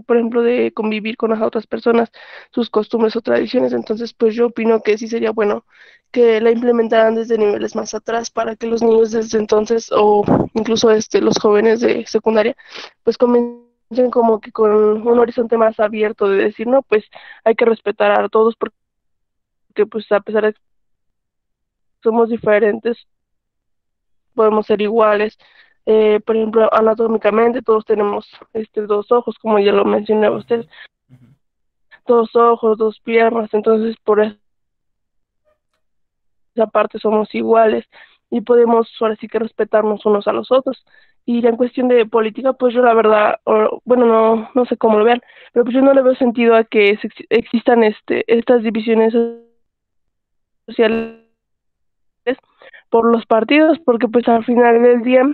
por ejemplo, de convivir con las otras personas, sus costumbres o tradiciones. Entonces, pues yo opino que sí sería bueno que la implementaran desde niveles más atrás para que los niños desde entonces o incluso los jóvenes de secundaria pues comiencen como que con un horizonte más abierto de decir, no, pues hay que respetar a todos porque pues a pesar de que somos diferentes, podemos ser iguales. Por ejemplo, anatómicamente todos tenemos dos ojos, como ya lo mencionaba usted, dos ojos, dos piernas, entonces por esa parte somos iguales. y podemos ahora sí que respetarnos unos a los otros. Y ya en cuestión de política, pues yo la verdad, bueno, no sé cómo lo vean, pero pues yo no le veo sentido a que existan estas divisiones sociales por los partidos, porque pues al final del día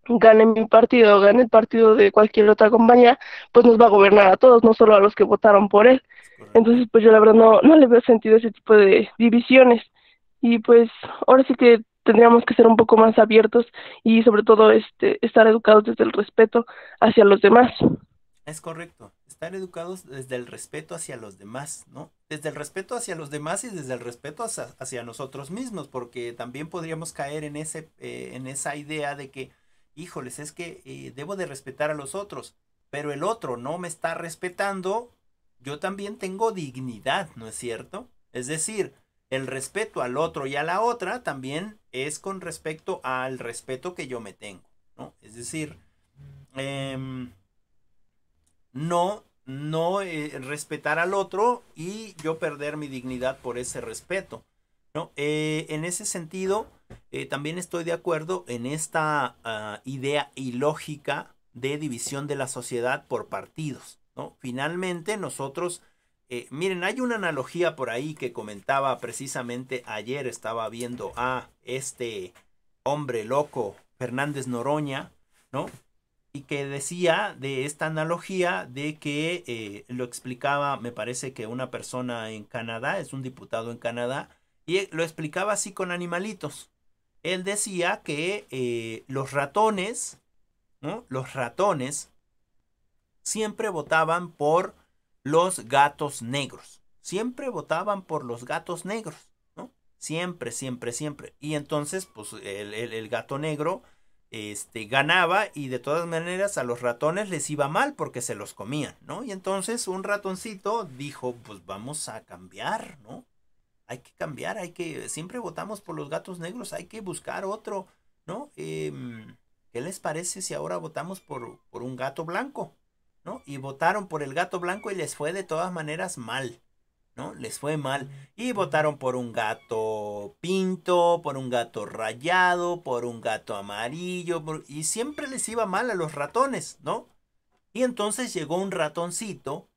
gane mi partido, gane el partido de cualquier otra compañía, pues nos va a gobernar a todos, no solo a los que votaron por él. Es correcto. Entonces, pues yo la verdad no le veo sentido a ese tipo de divisiones. Y pues ahora sí que tendríamos que ser un poco más abiertos y sobre todo estar educados desde el respeto hacia los demás. Es correcto. Estar educados desde el respeto hacia los demás, ¿no? Desde el respeto hacia los demás y desde el respeto hacia nosotros mismos, porque también podríamos caer en esa idea de que, híjoles, es que debo de respetar a los otros, pero el otro no me está respetando, yo también tengo dignidad, ¿no es cierto? Es decir, el respeto al otro y a la otra también es con respecto al respeto que yo me tengo, ¿no? Es decir, eh, no respetar al otro y yo perder mi dignidad por ese respeto, ¿no? En ese sentido, también estoy de acuerdo en esta idea ilógica de división de la sociedad por partidos, ¿no? Finalmente nosotros, miren, hay una analogía por ahí que comentaba precisamente ayer, estaba viendo a este hombre loco, Fernández Noroña, ¿no? Y que decía de esta analogía de que lo explicaba, me parece que una persona en Canadá, es un diputado en Canadá, y lo explicaba así con animalitos. Él decía que los ratones, ¿no? Los ratones siempre votaban por los gatos negros. Siempre votaban por los gatos negros, ¿no? Siempre, siempre, siempre. Y entonces, pues el gato negro ganaba y de todas maneras a los ratones les iba mal porque se los comían, ¿no? Y entonces un ratoncito dijo, pues vamos a cambiar, ¿no? Hay que cambiar, siempre votamos por los gatos negros, hay que buscar otro, ¿no? ¿Qué les parece si ahora votamos por un gato blanco? ¿No? Y votaron por el gato blanco y les fue de todas maneras mal, ¿no? Les fue mal. Y votaron por un gato pinto, por un gato rayado, por un gato amarillo, y siempre les iba mal a los ratones, ¿no? Y entonces llegó un ratoncito,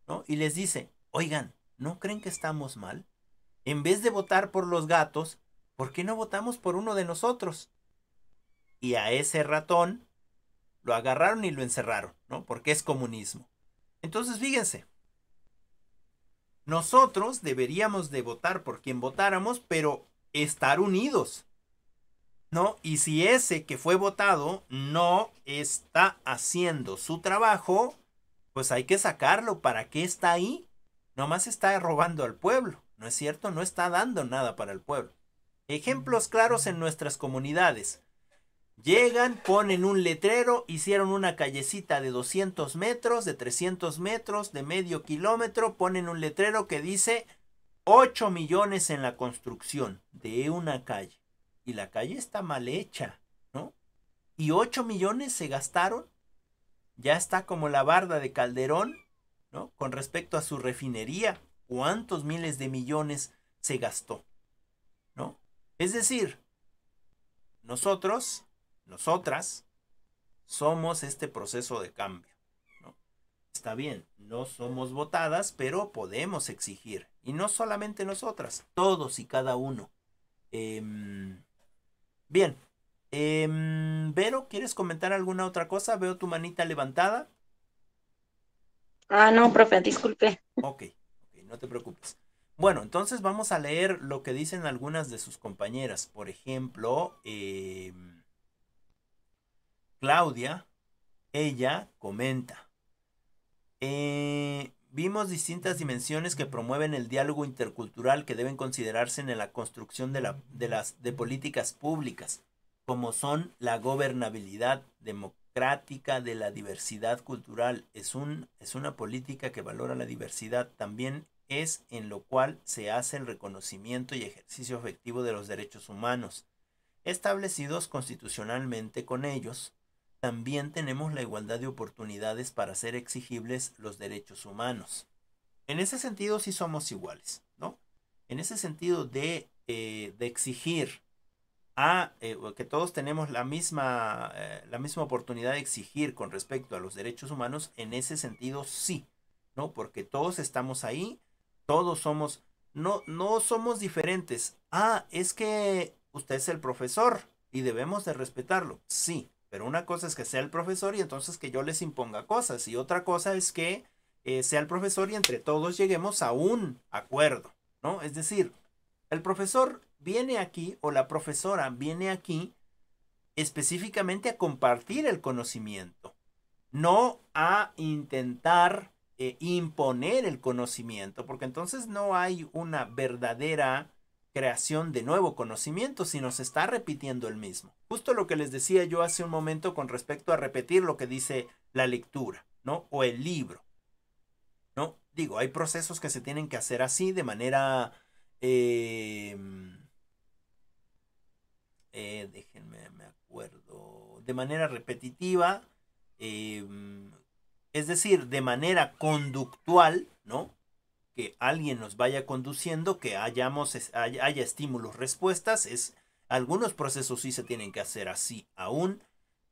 ¿no? Y les dice, oigan, ¿no creen que estamos mal? En vez de votar por los gatos, ¿por qué no votamos por uno de nosotros? Y a ese ratón lo agarraron y lo encerraron, ¿no? Porque es comunismo. Entonces, fíjense, nosotros deberíamos de votar por quien votáramos, pero estar unidos, ¿no? Y si ese que fue votado no está haciendo su trabajo, pues hay que sacarlo. ¿Para qué está ahí? Nomás está robando al pueblo, ¿no es cierto? No está dando nada para el pueblo. Ejemplos claros en nuestras comunidades. Llegan, ponen un letrero, hicieron una callecita de 200 metros, de 300 metros, de medio kilómetro, ponen un letrero que dice 8 millones en la construcción de una calle. Y la calle está mal hecha, ¿no? Y 8 millones se gastaron, ya está como la barda de Calderón, ¿no? Con respecto a su refinería, ¿cuántos miles de millones se gastó? ¿No? Es decir, nosotras, somos este proceso de cambio, ¿no? Está bien, no somos votadas, pero podemos exigir. Y no solamente nosotras, todos y cada uno. Bien. Vero, ¿quieres comentar alguna otra cosa? Veo tu manita levantada. Ah, no, profe, disculpe. Ok, no te preocupes. Bueno, entonces vamos a leer lo que dicen algunas de sus compañeras. Por ejemplo, Claudia, ella comenta. Vimos distintas dimensiones que promueven el diálogo intercultural que deben considerarse en la construcción de políticas públicas, como son la gobernabilidad democrática de la diversidad cultural. Es una política que valora la diversidad. También es en lo cual se hace el reconocimiento y ejercicio efectivo de los derechos humanos, establecidos constitucionalmente con ellos. También tenemos la igualdad de oportunidades para hacer exigibles los derechos humanos. En ese sentido sí somos iguales, ¿no? En ese sentido de exigir que todos tenemos la misma oportunidad de exigir con respecto a los derechos humanos, en ese sentido sí, ¿no? Porque todos estamos ahí, todos somos, no somos diferentes. Es que usted es el profesor y debemos de respetarlo, sí, pero una cosa es que sea el profesor y entonces que yo les imponga cosas, y otra cosa es que sea el profesor y entre todos lleguemos a un acuerdo, ¿no? Es decir, el profesor viene aquí o la profesora viene aquí específicamente a compartir el conocimiento, no a intentar imponer el conocimiento, porque entonces no hay una verdadera creación de nuevo conocimiento, sino se está repitiendo el mismo. Justo lo que les decía yo hace un momento con respecto a repetir lo que dice la lectura, ¿no? O el libro, ¿no? Digo, hay procesos que se tienen que hacer así de manera... déjenme, me acuerdo, de manera repetitiva, eh, es decir, de manera conductual, ¿no? Que alguien nos vaya conduciendo, que haya estímulos, respuestas, algunos procesos sí se tienen que hacer así aún,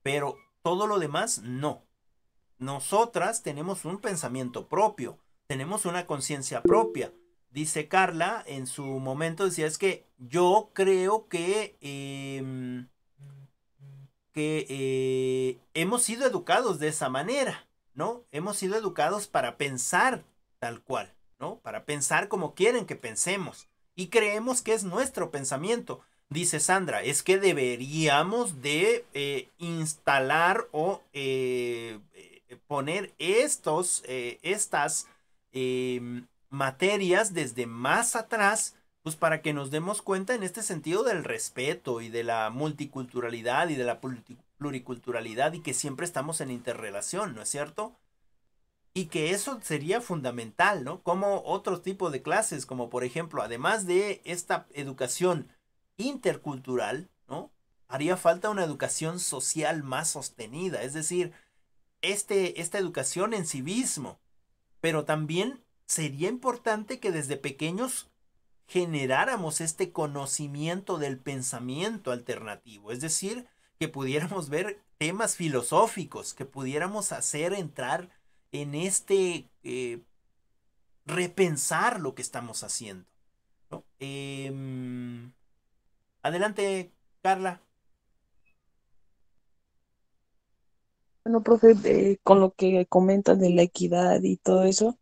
pero todo lo demás no. Nosotras tenemos un pensamiento propio, tenemos una conciencia propia. Dice Carla, en su momento decía, es que yo creo que hemos sido educados de esa manera, ¿no? Hemos sido educados para pensar tal cual, ¿no? Para pensar como quieren que pensemos. Y creemos que es nuestro pensamiento. Dice Sandra, es que deberíamos de instalar o poner estas materias desde más atrás, pues para que nos demos cuenta en este sentido del respeto y de la multiculturalidad y de la pluriculturalidad, y que siempre estamos en interrelación, ¿no es cierto? Y que eso sería fundamental, ¿no? Como otro tipo de clases, como por ejemplo, además de esta educación intercultural, ¿no? Haría falta una educación social más sostenida, es decir, esta educación en civismo, pero también sería importante que desde pequeños generáramos este conocimiento del pensamiento alternativo, es decir, que pudiéramos ver temas filosóficos, que pudiéramos hacer entrar en repensar lo que estamos haciendo, ¿no? Adelante, Carla. Bueno, profe, con lo que comentas de la equidad y todo eso,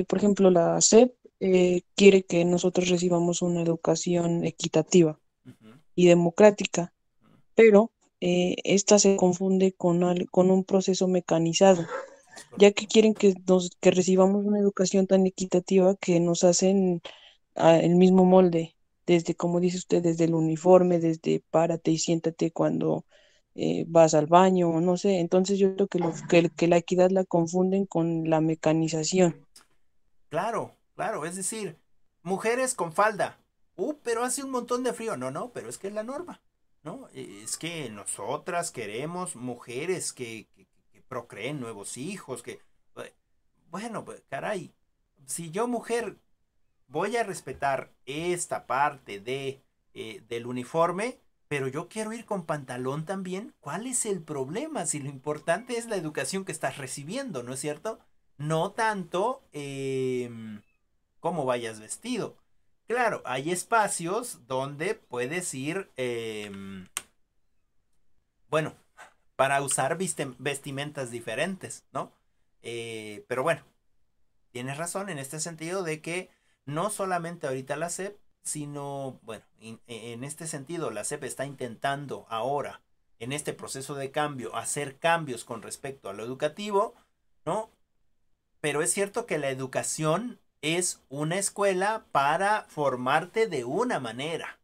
por ejemplo, la SEP quiere que nosotros recibamos una educación equitativa y democrática, pero esta se confunde con un proceso mecanizado, ya que quieren que recibamos una educación tan equitativa que nos hacen el mismo molde, desde, como dice usted, desde el uniforme, desde párate y siéntate cuando vas al baño, o no sé. Entonces yo creo que la equidad la confunden con la mecanización. Claro, claro, es decir, mujeres con falda. Pero hace un montón de frío. No, pero es que es la norma, ¿no? Es que nosotras queremos mujeres que procreen nuevos hijos, bueno, pues, caray, si yo mujer voy a respetar esta parte del uniforme, pero yo quiero ir con pantalón también, ¿cuál es el problema? Si lo importante es la educación que estás recibiendo, ¿no es cierto? No tanto cómo vayas vestido. Claro, hay espacios donde puedes ir, bueno, para usar vestimentas diferentes, ¿no? Pero bueno, tienes razón en este sentido de que no solamente ahorita la SEP, sino, bueno, en este sentido la SEP está intentando ahora, en este proceso de cambio, hacer cambios con respecto a lo educativo, ¿no? Pero es cierto que la educación es una escuela para formarte de una manera,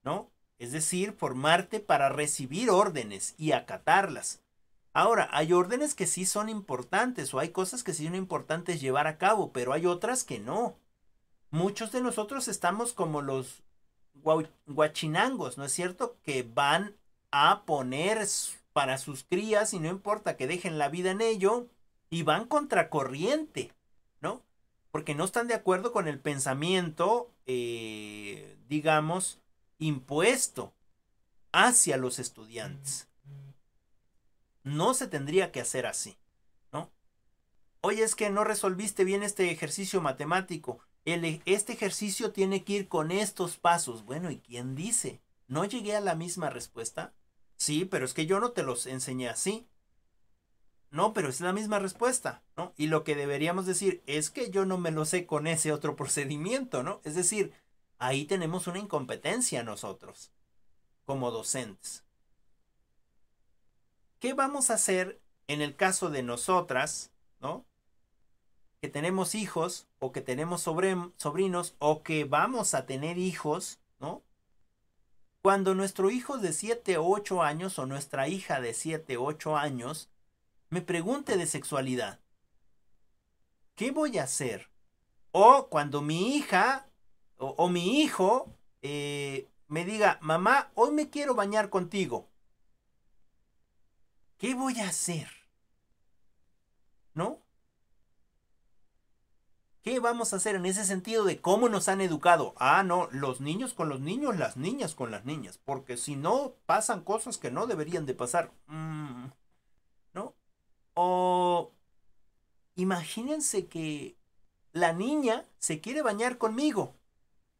¿no? Es decir, formarte para recibir órdenes y acatarlas. Ahora, hay órdenes que sí son importantes, o hay cosas que sí son importantes llevar a cabo, pero hay otras que no. Muchos de nosotros estamos como los guachinangos, ¿no es cierto? Que van a poner para sus crías, y no importa que dejen la vida en ello, y van contracorriente, ¿no? Porque no están de acuerdo con el pensamiento, digamos, impuesto hacia los estudiantes. No se tendría que hacer así, ¿no? Oye, es que no resolviste bien este ejercicio matemático. Este ejercicio tiene que ir con estos pasos. Bueno, ¿y quién dice? ¿No llegué a la misma respuesta? Sí, pero es que yo no te los enseñé así. No, pero es la misma respuesta, ¿no? Y lo que deberíamos decir es que yo no me lo sé con ese otro procedimiento, ¿no? Es decir, ahí tenemos una incompetencia nosotros, como docentes. ¿Qué vamos a hacer en el caso de nosotras, ¿no? Que tenemos hijos o que tenemos sobrinos o que vamos a tener hijos, ¿no? Cuando nuestro hijo de 7 o 8 años o nuestra hija de 7 o 8 años me pregunte de sexualidad, ¿qué voy a hacer? O cuando mi hija o mi hijo me diga, mamá, hoy me quiero bañar contigo, ¿qué voy a hacer? ¿No? ¿Qué vamos a hacer en ese sentido de cómo nos han educado? Ah, no, los niños con los niños, las niñas con las niñas, porque si no pasan cosas que no deberían de pasar. ¿No? O imagínense que la niña se quiere bañar conmigo.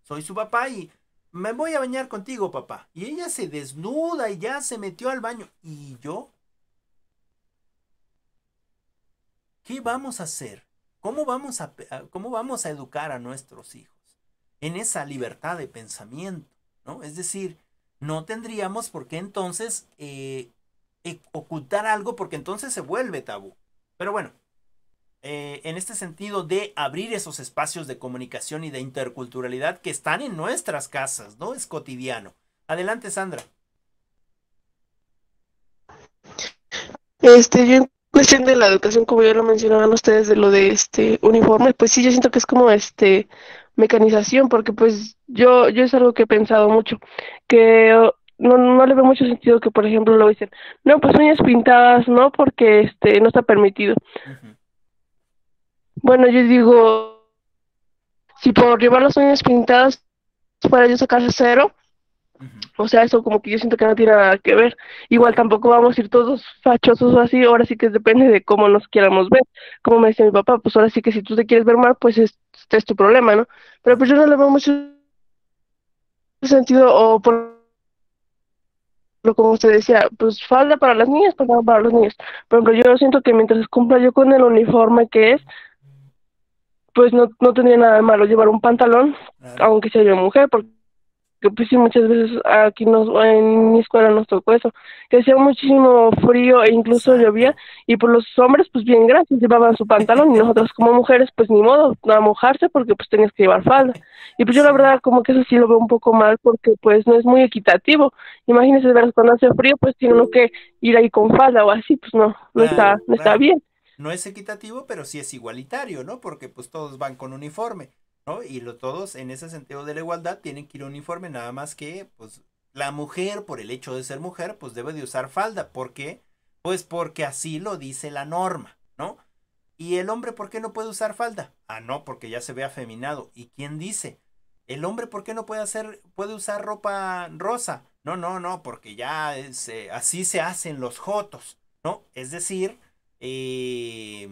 Soy su papá y me voy a bañar contigo, papá. Y ella se desnuda y ya se metió al baño. ¿Y yo? ¿Qué vamos a hacer? ¿Cómo vamos a educar a nuestros hijos? En esa libertad de pensamiento, ¿no? Es decir, no tendríamos por qué entonces ocultar algo porque entonces se vuelve tabú. Pero bueno, en este sentido de abrir esos espacios de comunicación y de interculturalidad que están en nuestras casas, ¿no? Es cotidiano. Adelante, Sandra. Yo en cuestión de la educación, como ya lo mencionaban ustedes, de lo de uniforme, pues sí, yo siento que es como mecanización, porque pues yo es algo que he pensado mucho, que no le veo mucho sentido que, por ejemplo, lo dicen, no, pues uñas pintadas, no, porque no está permitido. Ujú. Bueno, yo digo, si por llevar las uñas pintadas para yo sacarse cero, Ujú. o sea, eso como que yo siento que no tiene nada que ver. Igual tampoco vamos a ir todos fachosos o así, ahora sí que depende de cómo nos queramos ver. Como me decía mi papá, pues ahora sí que si tú te quieres ver mal, pues este es tu problema, ¿no? Pero pues yo no le veo mucho sentido, o por lo como usted decía, pues falda para las niñas, falda para los niños. Por ejemplo, yo siento que mientras cumpla yo con el uniforme que es, pues no tendría nada de malo llevar un pantalón, Claro. aunque sea yo mujer, porque pues sí, muchas veces aquí en mi escuela nos tocó eso, que hacía muchísimo frío e incluso llovía, Exacto. y por los hombres, pues bien, gracias, llevaban su pantalón, y nosotros como mujeres, pues ni modo, a mojarse, porque pues tenías que llevar falda. Y pues yo la Sí. verdad como que eso sí lo veo un poco mal, porque pues no es muy equitativo. Imagínense, de verdad, cuando hace frío, pues tiene uno que ir ahí con falda o así, pues no Claro, está claro. bien. No es equitativo, pero sí es igualitario, ¿no? Porque pues todos van con uniforme, ¿no? Y todos en ese sentido de la igualdad tienen que ir uniforme, nada más que pues la mujer, por el hecho de ser mujer, pues debe de usar falda. ¿Por qué? Pues porque así lo dice la norma, ¿no? ¿Y el hombre por qué no puede usar falda? Ah, no, porque ya se ve afeminado. ¿Y quién dice? ¿El hombre por qué no puede usar ropa rosa? No, no, no, porque ya así se hacen los jotos, ¿no? Es decir, eh,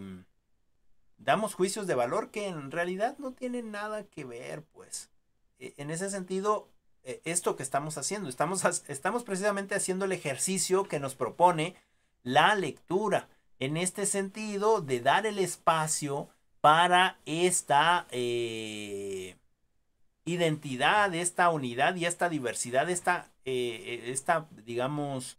damos juicios de valor que en realidad no tienen nada que ver, pues. En ese sentido, esto que estamos haciendo, estamos precisamente haciendo el ejercicio que nos propone la lectura, en este sentido de dar el espacio para esta identidad, esta unidad y esta diversidad, digamos,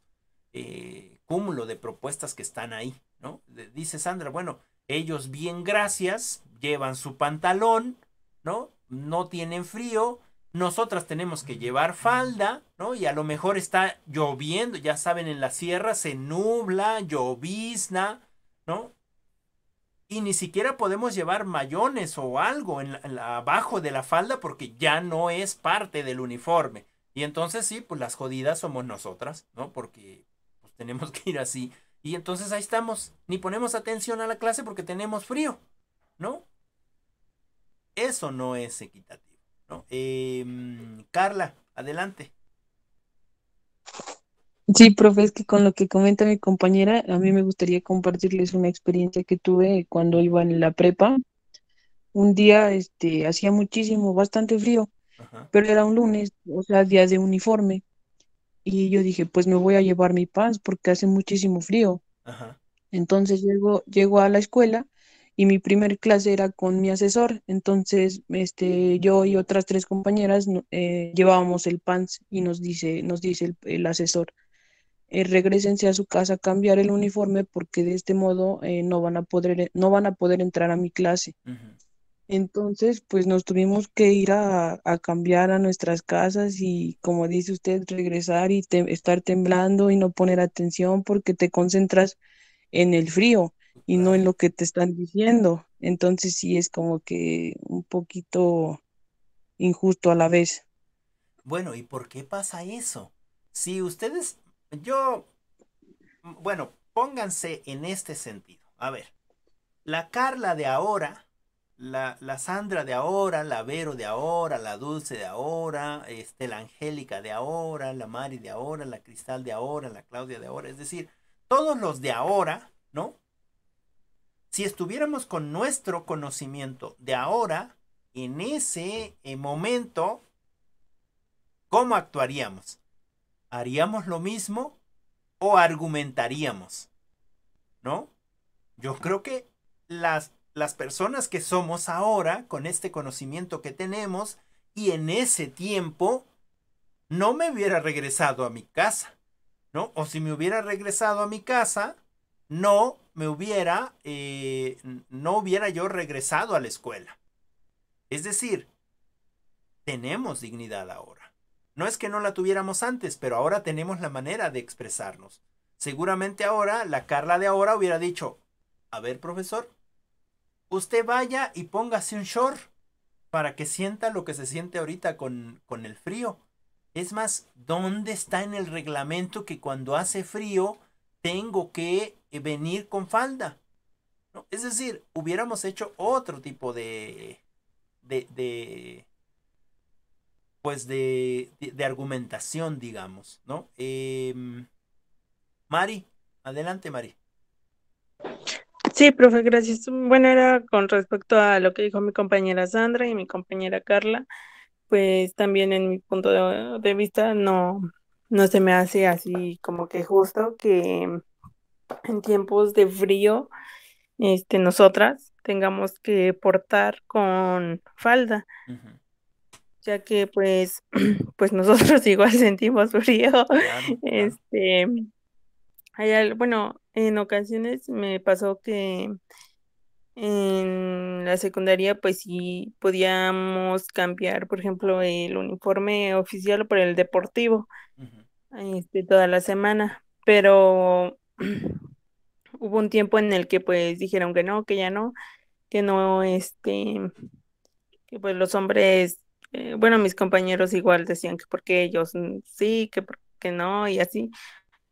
cúmulo de propuestas que están ahí, ¿no? Dice Sandra, bueno, ellos bien gracias, llevan su pantalón, ¿no? No tienen frío, nosotras tenemos que llevar falda, ¿no? Y a lo mejor está lloviendo, ya saben, en la sierra se nubla, llovizna, ¿no? Y ni siquiera podemos llevar mayones o algo abajo de la falda porque ya no es parte del uniforme. Y entonces sí, pues las jodidas somos nosotras, ¿no? Porque pues, tenemos que ir así. Y entonces ahí estamos, ni ponemos atención a la clase porque tenemos frío, ¿no? Eso no es equitativo, ¿no? Carla, adelante. Sí, profe, es que con lo que comenta mi compañera, a mí me gustaría compartirles una experiencia que tuve cuando iba en la prepa. Un día, hacía muchísimo, bastante frío, Ajá, pero era un lunes, o sea, día de uniforme. Y yo dije, pues me voy a llevar mi pants porque hace muchísimo frío. ajá, Entonces llego a la escuela y mi primer clase era con mi asesor. Entonces, yo y otras tres compañeras llevábamos el pants y nos dice el asesor, regrésense a su casa a cambiar el uniforme porque de este modo no van a poder entrar a mi clase. ujú, Entonces, pues nos tuvimos que ir a cambiar a nuestras casas y, como dice usted, regresar y estar temblando y no poner atención porque te concentras en el frío y no en claro. lo que te están diciendo. Entonces, sí es como que un poquito injusto a la vez. Bueno, ¿y por qué pasa eso? Si ustedes, yo, bueno, pónganse en este sentido. A ver, la Carla de ahora, la Sandra de ahora, la Vero de ahora, la Dulce de ahora, la Angélica de ahora, la Mari de ahora, la Cristal de ahora, la Claudia de ahora, es decir, todos los de ahora, ¿no? Si estuviéramos con nuestro conocimiento de ahora, en ese momento, ¿cómo actuaríamos? ¿Haríamos lo mismo o argumentaríamos? ¿No? Yo creo que las personas que somos ahora, con este conocimiento que tenemos, y en ese tiempo, no me hubiera regresado a mi casa, ¿no? O si me hubiera regresado a mi casa, no hubiera yo regresado a la escuela. Es decir, tenemos dignidad ahora. No es que no la tuviéramos antes, pero ahora tenemos la manera de expresarnos. Seguramente ahora, la Carla de ahora hubiera dicho, a ver, profesor, usted vaya y póngase un short para que sienta lo que se siente ahorita con el frío. Es más, ¿dónde está en el reglamento que cuando hace frío tengo que venir con falda? ¿No? Es decir, hubiéramos hecho otro tipo de, de pues de argumentación, digamos, ¿no? Mari, adelante, Mari. Sí, profe, gracias. Bueno, era con respecto a lo que dijo mi compañera Sandra y mi compañera Carla, pues también en mi punto de vista no se me hace así como que justo que en tiempos de frío, nosotras tengamos que portar con falda, Ujú, ya que pues, pues nosotros igual sentimos frío, claro, claro. este, bueno, en ocasiones me pasó que en la secundaria, pues sí podíamos cambiar, por ejemplo, el uniforme oficial por el deportivo, Ujú, toda la semana, pero hubo un tiempo en el que pues dijeron que no, que ya no, que no, que pues los hombres, bueno, mis compañeros igual decían que porque ellos sí, que porque no, y así.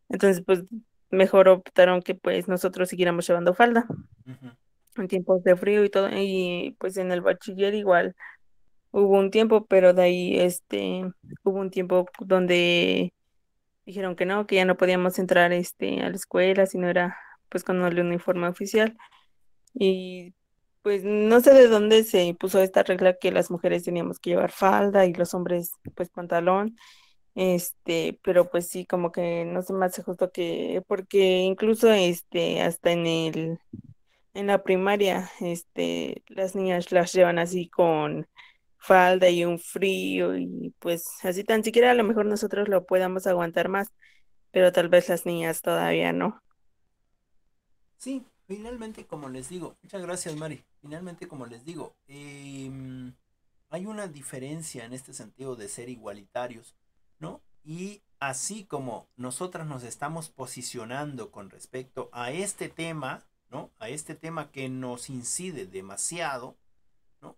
Entonces, pues mejor optaron que pues nosotros siguiéramos llevando falda ujú, en tiempos de frío y todo, y pues en el bachiller igual hubo un tiempo, pero de ahí hubo un tiempo donde dijeron que no, que ya no podíamos entrar a la escuela si no era pues con el uniforme oficial. Y pues no sé de dónde se puso esta regla que las mujeres teníamos que llevar falda y los hombres pues pantalón. Pero pues sí, como que no se me hace justo que, porque incluso hasta en la primaria, las niñas las llevan así con falda y un frío y pues así tan siquiera a lo mejor nosotros lo podamos aguantar más, pero tal vez las niñas todavía no. Sí, finalmente, como les digo, muchas gracias, Mari. Finalmente, como les digo, hay una diferencia en este sentido de ser igualitarios, ¿no? Y así como nosotras nos estamos posicionando con respecto a este tema, ¿no? A este tema que nos incide demasiado, ¿no?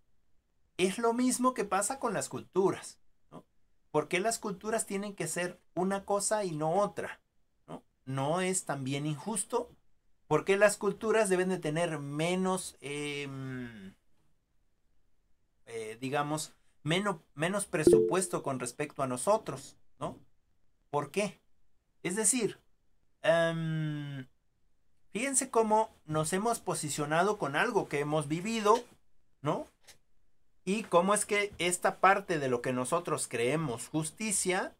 Es lo mismo que pasa con las culturas, ¿no? ¿Por qué las culturas tienen que ser una cosa y no otra? ¿No? ¿No es también injusto? ¿Por qué las culturas deben de tener menos, digamos, menos presupuesto con respecto a nosotros? ¿No? ¿Por qué? Es decir, fíjense cómo nos hemos posicionado con algo que hemos vivido, ¿no? Y cómo es que esta parte de lo que nosotros creemos justicia,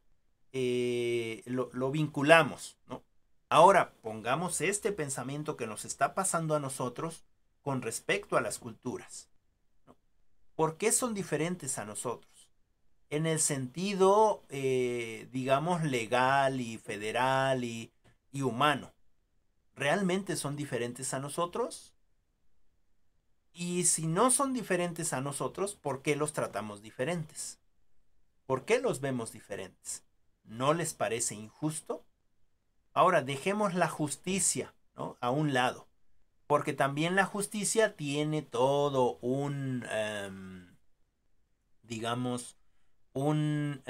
lo vinculamos, ¿no? Ahora, pongamos este pensamiento que nos está pasando a nosotros con respecto a las culturas, ¿no? ¿Por qué son diferentes a nosotros? En el sentido, digamos, legal y federal y humano. ¿Realmente son diferentes a nosotros? Y si no son diferentes a nosotros, ¿por qué los tratamos diferentes? ¿Por qué los vemos diferentes? ¿No les parece injusto? Ahora, dejemos la justicia, ¿no?, a un lado, porque también la justicia tiene todo digamos, una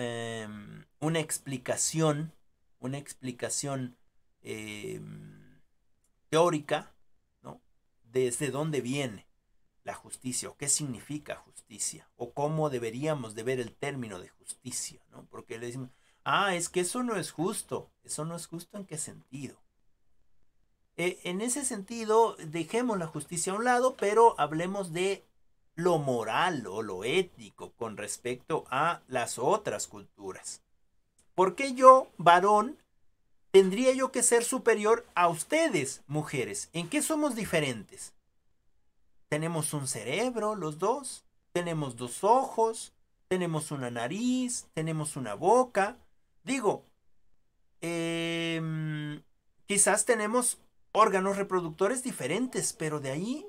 explicación teórica, ¿no?, desde dónde viene la justicia, o qué significa justicia, o cómo deberíamos de ver el término de justicia, ¿no? Porque le decimos, es que eso no es justo. ¿Eso no es justo en qué sentido? En ese sentido, dejemos la justicia a un lado, pero hablemos de lo moral o lo ético con respecto a las otras culturas. ¿Por qué yo, varón, tendría yo que ser superior a ustedes, mujeres? ¿En qué somos diferentes? Tenemos un cerebro, los dos. Tenemos 2 ojos. Tenemos una nariz. Tenemos una boca. Digo, quizás tenemos órganos reproductores diferentes, pero de ahí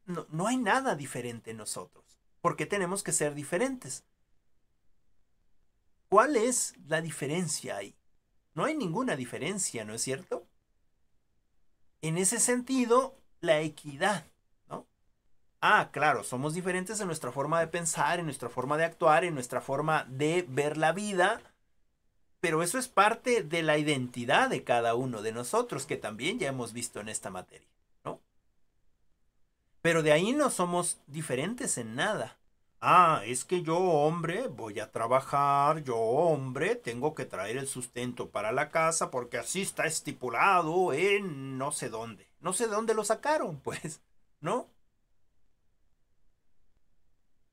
no hay nada diferente en nosotros. ¿Por qué tenemos que ser diferentes? ¿Cuál es la diferencia ahí? No hay ninguna diferencia, ¿no es cierto? En ese sentido, la equidad, ¿no? Claro, somos diferentes en nuestra forma de pensar, en nuestra forma de actuar, en nuestra forma de ver la vida, pero eso es parte de la identidad de cada uno de nosotros, que también ya hemos visto en esta materia, ¿no? Pero de ahí no somos diferentes en nada. Es que yo, hombre, voy a trabajar, yo, hombre, tengo que traer el sustento para la casa porque así está estipulado en no sé dónde. No sé dónde lo sacaron, pues, ¿no?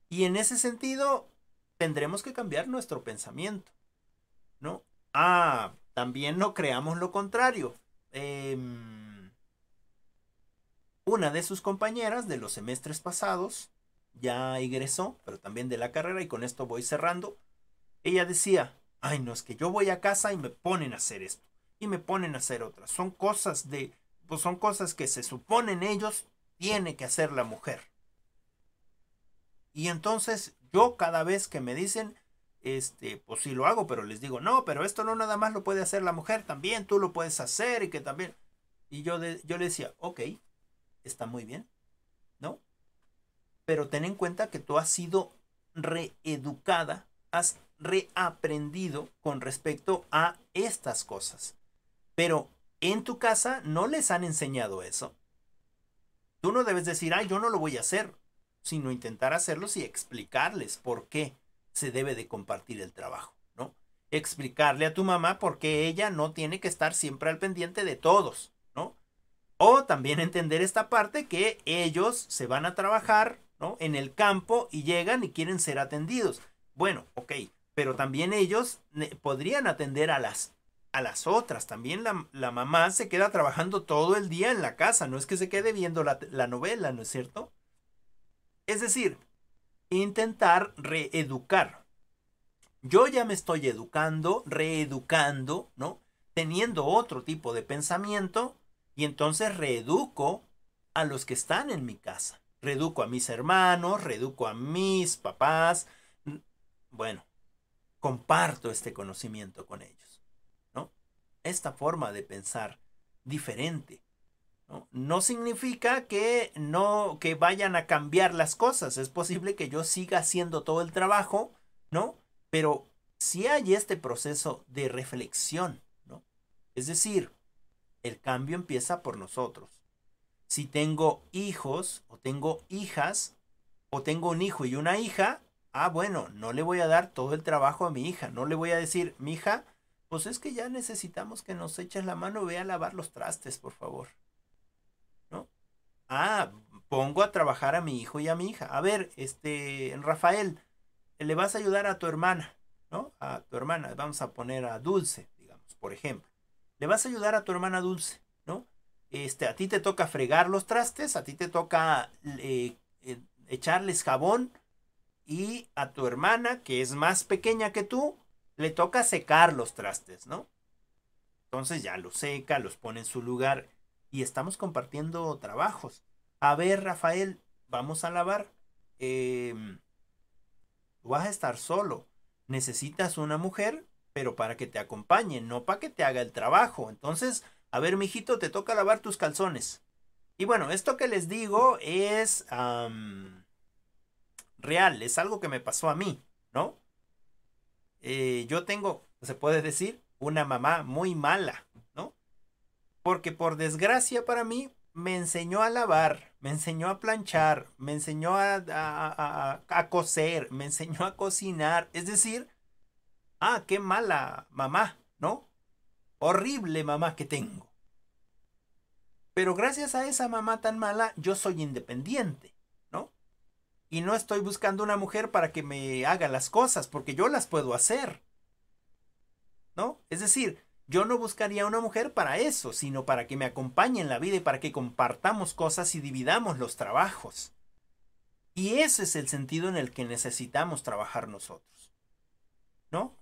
Y en ese sentido, tendremos que cambiar nuestro pensamiento, ¿no? También no creamos lo contrario. Una de sus compañeras de los semestres pasados ya egresó, pero también de la carrera, y con esto voy cerrando. Ella decía, no, es que yo voy a casa y me ponen a hacer esto, y me ponen a hacer otras. Son cosas que se suponen ellos tiene que hacer la mujer. Y entonces yo cada vez que me dicen, pues sí lo hago, pero les digo, no, pero esto no nada más lo puede hacer la mujer, también tú lo puedes hacer y que también. Y yo le decía, ok, está muy bien, ¿no? Pero ten en cuenta que tú has sido reeducada, has reaprendido con respecto a estas cosas. Pero en tu casa no les han enseñado eso. Tú no debes decir, yo no lo voy a hacer, sino intentar hacerlos y explicarles por qué se debe de compartir el trabajo, ¿no? Explicarle a tu mamá por qué ella no tiene que estar siempre al pendiente de todos, ¿no? O también entender esta parte que ellos se van a trabajar, ¿no?, en el campo y llegan y quieren ser atendidos. Bueno, ok, pero también ellos podrían atender a las otras. También la mamá se queda trabajando todo el día en la casa, no es que se quede viendo la novela, ¿no es cierto? Es decir, intentar reeducar. Yo ya me estoy educando, reeducando, ¿no?, teniendo otro tipo de pensamiento, y entonces reeduco a los que están en mi casa. Reeduco a mis hermanos, reeduco a mis papás. Bueno, comparto este conocimiento con ellos, ¿no? Esta forma de pensar diferente, ¿no? No significa que vayan a cambiar las cosas. Es posible que yo siga haciendo todo el trabajo, ¿no? Pero sí hay este proceso de reflexión, ¿no? Es decir, el cambio empieza por nosotros. Si tengo hijos o tengo hijas, o tengo un hijo y una hija, bueno, no le voy a dar todo el trabajo a mi hija. No le voy a decir, mija, Pues es que ya necesitamos que nos eches la mano, ve a lavar los trastes, por favor, ¿no? Ah, pongo a trabajar a mi hijo y a mi hija. A ver, Rafael, le vas a ayudar a tu hermana, ¿no? A tu hermana, vamos a poner a Dulce, digamos, por ejemplo. Le vas a ayudar a tu hermana Dulce, ¿no? A ti te toca fregar los trastes, a ti te toca echarles jabón y a tu hermana, que es más pequeña que tú, le toca secar los trastes, ¿no? Entonces ya los seca, los pone en su lugar y estamos compartiendo trabajos. A ver, Rafael, vamos a lavar. Vas a estar solo. Necesitas una mujer, pero para que te acompañe, no para que te haga el trabajo. Entonces, a ver, mijito, te toca lavar tus calzones. Y bueno, esto que les digo es real, es algo que me pasó a mí, ¿no? Yo tengo, se puede decir, una mamá muy mala, ¿no? Porque por desgracia para mí me enseñó a lavar, me enseñó a planchar, me enseñó a coser, me enseñó a cocinar. Es decir, qué mala mamá, ¿no? Horrible mamá que tengo. Pero gracias a esa mamá tan mala, yo soy independiente, ¿no? Y no estoy buscando una mujer para que me haga las cosas, porque yo las puedo hacer, ¿no? Es decir, yo no buscaría una mujer para eso, sino para que me acompañe en la vida y para que compartamos cosas y dividamos los trabajos. Y ese es el sentido en el que necesitamos trabajar nosotros, ¿no?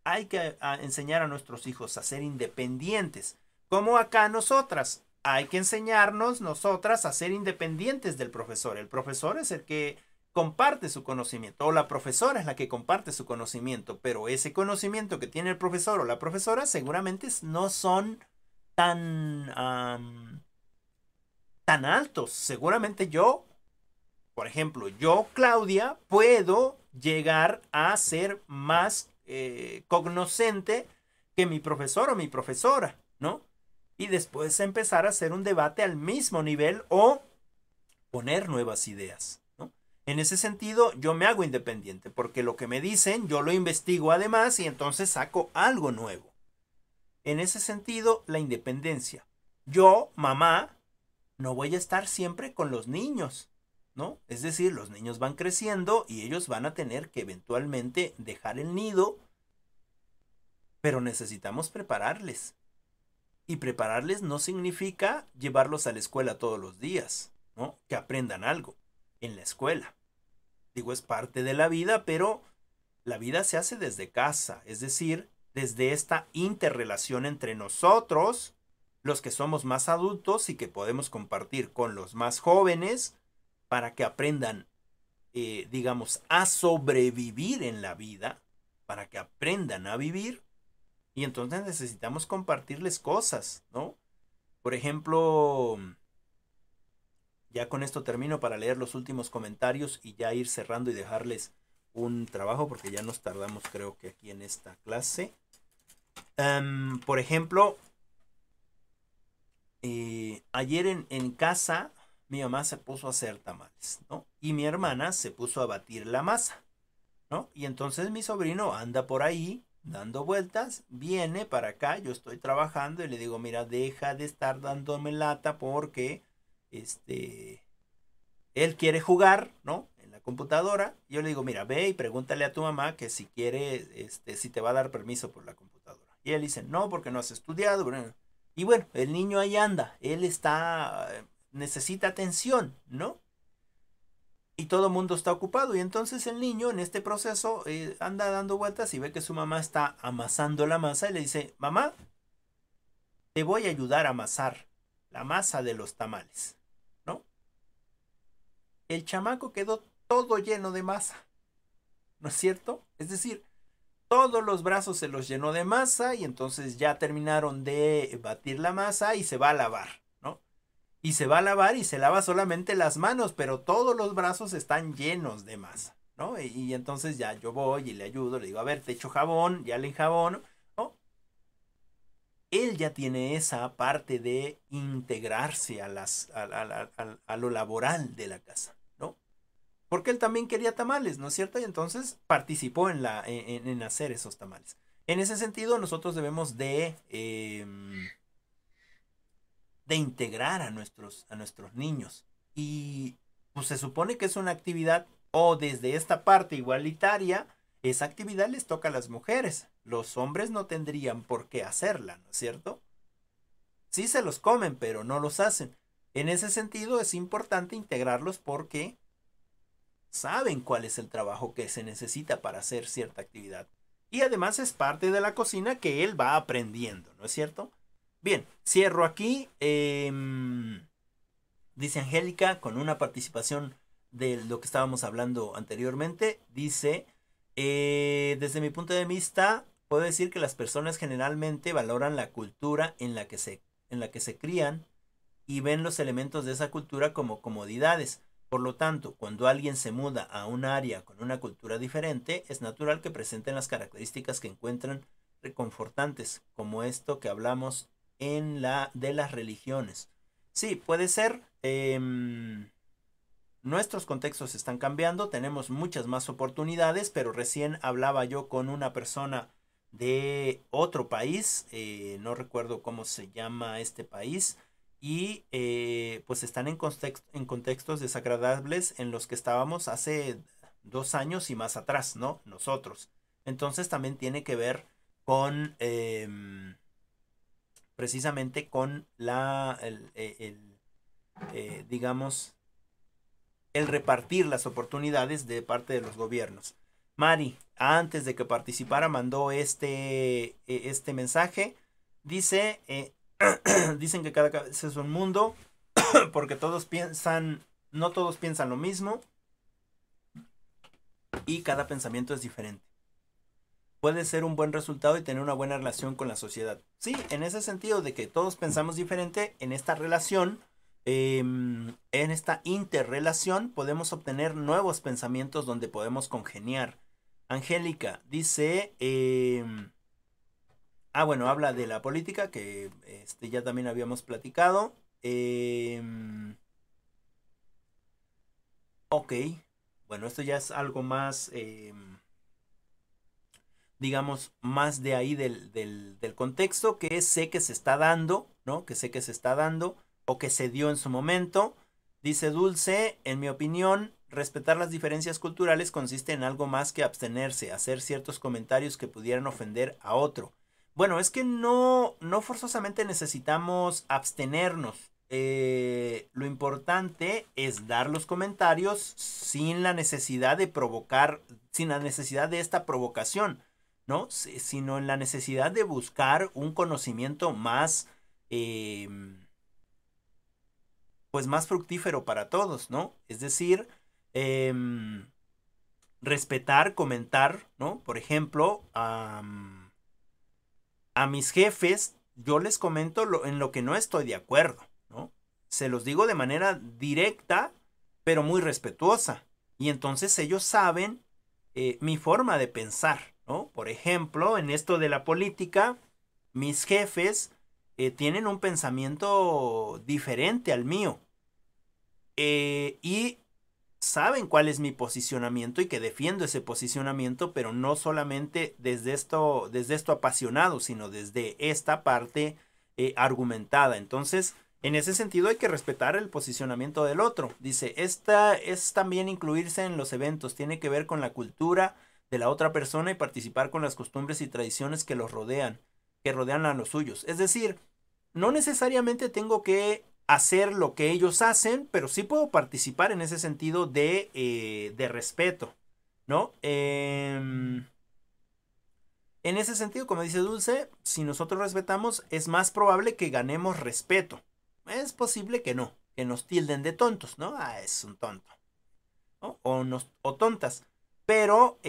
Hay que enseñar a nuestros hijos a ser independientes, como acá nosotras. Hay que enseñarnos nosotras a ser independientes del profesor. El profesor es el que comparte su conocimiento, o la profesora es la que comparte su conocimiento, pero ese conocimiento que tiene el profesor o la profesora seguramente no son tan altos. Seguramente yo, por ejemplo, yo, Claudia, puedo llegar a ser más cognoscente que mi profesor o mi profesora, ¿no? Y después empezar a hacer un debate al mismo nivel o poner nuevas ideas, ¿no? En ese sentido, yo me hago independiente porque lo que me dicen, yo lo investigo además y entonces saco algo nuevo. En ese sentido, la independencia. Yo, mamá, no voy a estar siempre con los niños, ¿no? Es decir, los niños van creciendo y ellos van a tener que eventualmente dejar el nido, pero necesitamos prepararles. Y prepararles no significa llevarlos a la escuela todos los días, ¿no? Que aprendan algo en la escuela. Digo, es parte de la vida, pero la vida se hace desde casa, es decir, desde esta interrelación entre nosotros, los que somos más adultos y que podemos compartir con los más jóvenes para que aprendan, digamos, a sobrevivir en la vida, para que aprendan a vivir. Y entonces necesitamos compartirles cosas, ¿no? Por ejemplo, ya con esto termino para leer los últimos comentarios y ya ir cerrando y dejarles un trabajo porque ya nos tardamos creo que aquí en esta clase. Por ejemplo, ayer en casa mi mamá se puso a hacer tamales, ¿no? Y mi hermana se puso a batir la masa, ¿no? Y entonces mi sobrino anda por ahí dando vueltas, viene para acá, yo estoy trabajando y le digo, mira, deja de estar dándome lata porque él quiere jugar, ¿no? En la computadora. Yo le digo, mira, ve y pregúntale a tu mamá que si quiere, si te va a dar permiso por la computadora. Y él dice, no, porque no has estudiado. Y bueno, el niño ahí anda, él necesita atención, ¿no? Y todo el mundo está ocupado. Y entonces el niño en este proceso anda dando vueltas y ve que su mamá está amasando la masa y le dice, mamá, te voy a ayudar a amasar la masa de los tamales, ¿no? El chamaco quedó todo lleno de masa, ¿no es cierto? Es decir, todos los brazos se los llenó de masa y entonces ya terminaron de batir la masa y se va a lavar. Y se va a lavar y se lava solamente las manos, pero todos los brazos están llenos de masa, ¿no? Y entonces ya yo voy y le ayudo, le digo, a ver, te echo jabón, ya le enjabono, ¿no? Él ya tiene esa parte de integrarse a lo laboral de la casa, ¿no? Porque él también quería tamales, ¿no es cierto? Y entonces participó en hacer esos tamales. En ese sentido, nosotros debemos de integrar a nuestros niños. Y pues se supone que es una actividad, o desde esta parte igualitaria, esa actividad les toca a las mujeres. Los hombres no tendrían por qué hacerla, ¿no es cierto? Sí se los comen, pero no los hacen. En ese sentido es importante integrarlos porque saben cuál es el trabajo que se necesita para hacer cierta actividad. Y además es parte de la cocina que él va aprendiendo, ¿no es cierto? Bien, cierro aquí. Dice Angélica, con una participación de lo que estábamos hablando anteriormente, dice, desde mi punto de vista, puedo decir que las personas generalmente valoran la cultura en la que se crían y ven los elementos de esa cultura como comodidades. Por lo tanto, cuando alguien se muda a un área con una cultura diferente, es natural que presenten las características que encuentran reconfortantes, como esto que hablamos de las religiones. Sí, puede ser. Nuestros contextos están cambiando, tenemos muchas más oportunidades, pero recién hablaba yo con una persona de otro país, no recuerdo cómo se llama este país, y pues están en contextos desagradables en los que estábamos hace 2 años y más atrás, ¿no? Nosotros. Entonces también tiene que ver con precisamente con digamos, el repartir las oportunidades de parte de los gobiernos. Mari, antes de que participara, mandó este mensaje. Dice, dicen que cada cabeza es un mundo, porque no todos piensan lo mismo, y cada pensamiento es diferente. Puede ser un buen resultado y tener una buena relación con la sociedad. Sí, en ese sentido de que todos pensamos diferente, en esta relación, en esta interrelación, podemos obtener nuevos pensamientos donde podemos congeniar. Angélica dice, bueno, habla de la política, que ya también habíamos platicado. Ok, bueno, esto ya es algo más, digamos, más de ahí del contexto, que sé que se está dando, ¿no? Que sé que se está dando o que se dio en su momento. Dice Dulce, en mi opinión, respetar las diferencias culturales consiste en algo más que abstenerse, hacer ciertos comentarios que pudieran ofender a otro. Bueno, es que no forzosamente necesitamos abstenernos. Lo importante es dar los comentarios sin la necesidad de provocar, sin la necesidad de esta provocación, ¿no? Sino en la necesidad de buscar un conocimiento más, pues más fructífero para todos, ¿no? Es decir, respetar, comentar, ¿no? Por ejemplo, a mis jefes, yo les comento en lo que no estoy de acuerdo, ¿no? Se los digo de manera directa, pero muy respetuosa. Y entonces ellos saben mi forma de pensar, ¿no? Por ejemplo, en esto de la política, mis jefes tienen un pensamiento diferente al mío. Y saben cuál es mi posicionamiento y que defiendo ese posicionamiento, pero no solamente desde esto apasionado, sino desde esta parte argumentada. Entonces, en ese sentido hay que respetar el posicionamiento del otro. Dice, esta es también incluirse en los eventos, tiene que ver con la cultura de la otra persona y participar con las costumbres y tradiciones que rodean a los suyos. Es decir, no necesariamente tengo que hacer lo que ellos hacen, pero sí puedo participar en ese sentido de respeto, ¿no? En ese sentido, como dice Dulce, si nosotros respetamos, es más probable que ganemos respeto. Es posible que no, que nos tilden de tontos, ¿no? Es un tonto, ¿no? O tontas. Pero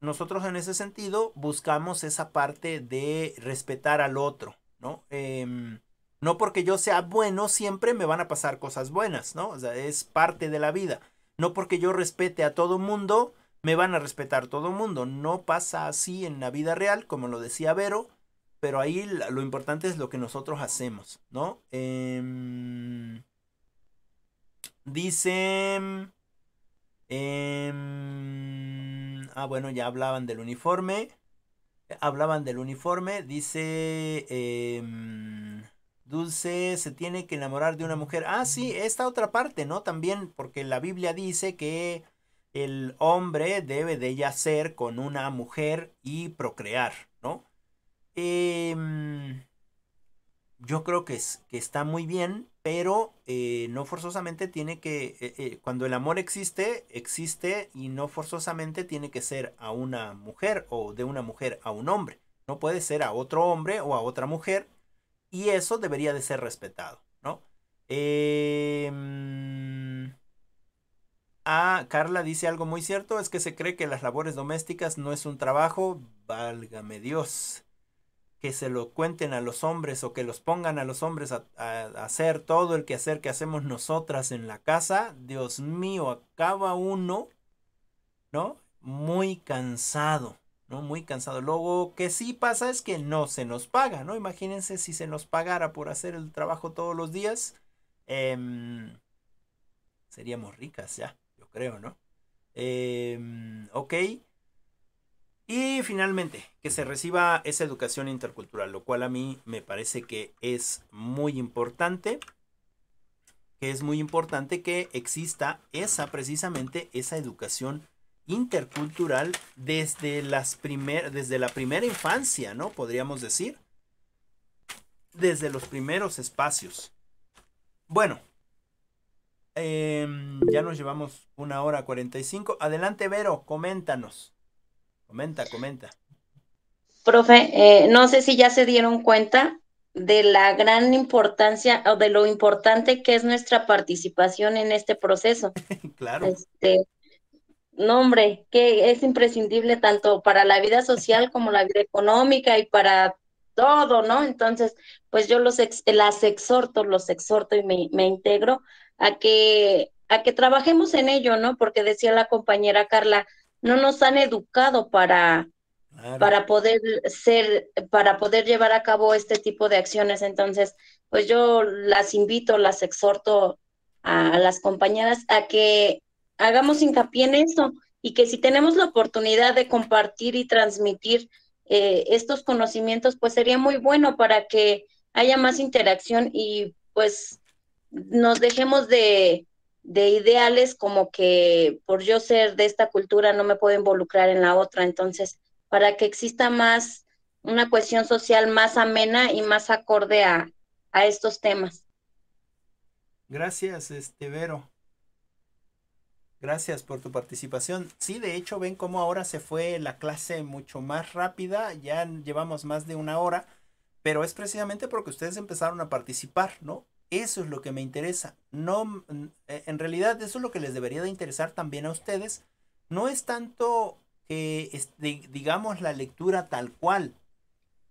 nosotros en ese sentido buscamos esa parte de respetar al otro, ¿no? No porque yo sea bueno siempre me van a pasar cosas buenas, ¿no? O sea, es parte de la vida. No porque yo respete a todo mundo, me van a respetar todo mundo. No pasa así en la vida real, como lo decía Vero, pero ahí lo importante es lo que nosotros hacemos, ¿no? Dice... bueno, ya hablaban del uniforme. Hablaban del uniforme, dice Dulce, se tiene que enamorar de una mujer. Ah, sí, esta otra parte, ¿no? También porque la Biblia dice que el hombre debe de yacer con una mujer y procrear, ¿no? Yo creo que está muy bien, pero no forzosamente tiene que, cuando el amor existe, existe y no forzosamente tiene que ser a una mujer o de una mujer a un hombre. No puede ser a otro hombre o a otra mujer y eso debería de ser respetado, ¿no? Carla dice algo muy cierto, es que se cree que las labores domésticas no es un trabajo, válgame Dios, que se lo cuenten a los hombres o que los pongan a los hombres a hacer todo el quehacer que hacemos nosotras en la casa. Dios mío, acaba uno, ¿no? Muy cansado, ¿no? Muy cansado. Luego, que sí pasa es que no se nos paga, ¿no? Imagínense si se nos pagara por hacer el trabajo todos los días. Seríamos ricas ya, yo creo, ¿no? Ok. Y finalmente, que se reciba esa educación intercultural, lo cual a mí me parece que es muy importante. Que es muy importante que exista precisamente esa educación intercultural desde la primera infancia, ¿no? Podríamos decir. Desde los primeros espacios. Bueno, ya nos llevamos 1 hora 45. Adelante, Vero, coméntanos. Comenta. Profe, no sé si ya se dieron cuenta de la gran importancia o de lo importante que es nuestra participación en este proceso. Claro. No, hombre, que es imprescindible tanto para la vida social como la vida económica y para todo, ¿no? Entonces, pues yo los exhorto y me integro a que trabajemos en ello, ¿no? Porque decía la compañera Carla, no nos han educado Claro. para poder llevar a cabo este tipo de acciones. Entonces, pues yo las exhorto a las compañeras a que hagamos hincapié en esto y que si tenemos la oportunidad de compartir y transmitir estos conocimientos, pues sería muy bueno para que haya más interacción y pues nos dejemos de ideales como que por yo ser de esta cultura no me puedo involucrar en la otra. Entonces, para que exista más, una cuestión social más amena y más acorde a estos temas. Gracias, Vero. Gracias por tu participación. Sí, de hecho, ven cómo ahora se fue la clase mucho más rápida. Ya llevamos más de 1 hora, pero es precisamente porque ustedes empezaron a participar, ¿no? Eso es lo que me interesa. No, en realidad, eso es lo que les debería de interesar también a ustedes. No es tanto que, digamos, la lectura tal cual.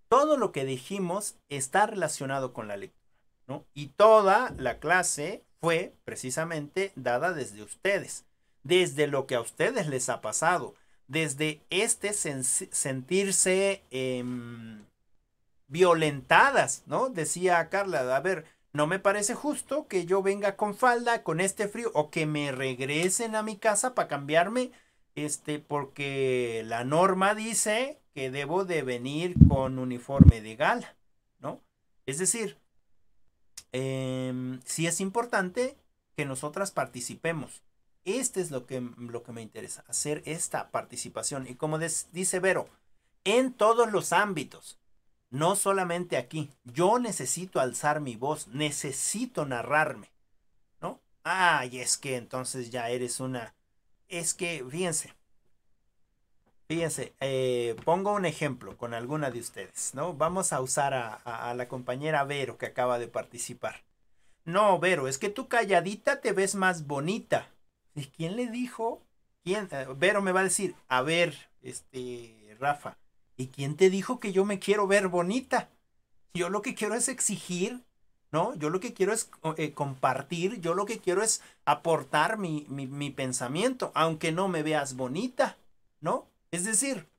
Todo lo que dijimos está relacionado con la lectura, ¿no? Y toda la clase fue precisamente dada desde ustedes, desde lo que a ustedes les ha pasado, desde sentirse violentadas, ¿no? Decía Carla, a ver, no me parece justo que yo venga con falda, con este frío, o que me regresen a mi casa para cambiarme, porque la norma dice que debo de venir con uniforme de gala, ¿no? Es decir, sí es importante que nosotras participemos. Este es lo que me interesa, hacer esta participación. Y como dice Vero, en todos los ámbitos, no solamente aquí. Yo necesito alzar mi voz, necesito narrarme, ¿no? Ay, es que entonces ya eres una... Es que, fíjense, pongo un ejemplo con alguna de ustedes, ¿no? Vamos a usar a la compañera Vero que acaba de participar. No, Vero, es que tú calladita te ves más bonita. ¿Y quién le dijo? ¿Quién? Vero me va a decir, a ver, Rafa, ¿y quién te dijo que yo me quiero ver bonita? Yo lo que quiero es exigir, ¿no? Yo lo que quiero es compartir, yo lo que quiero es aportar mi pensamiento, aunque no me veas bonita, ¿no? Es decir,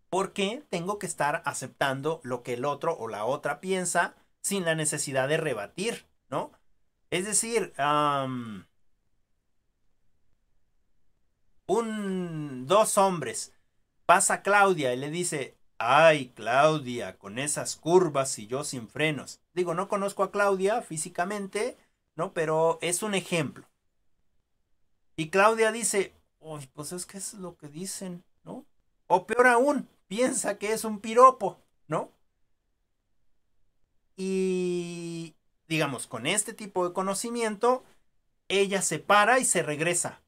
¿por qué tengo que estar aceptando lo que el otro o la otra piensa sin la necesidad de rebatir, ¿no? Es decir, dos hombres pasa Claudia y le dice, ay, Claudia, con esas curvas y yo sin frenos. Digo, no conozco a Claudia físicamente, ¿no? Pero es un ejemplo. Y Claudia dice, uy, pues es que es lo que dicen, ¿no? O peor aún, piensa que es un piropo, ¿no? Y digamos, con este tipo de conocimiento, ella se para y se regresa.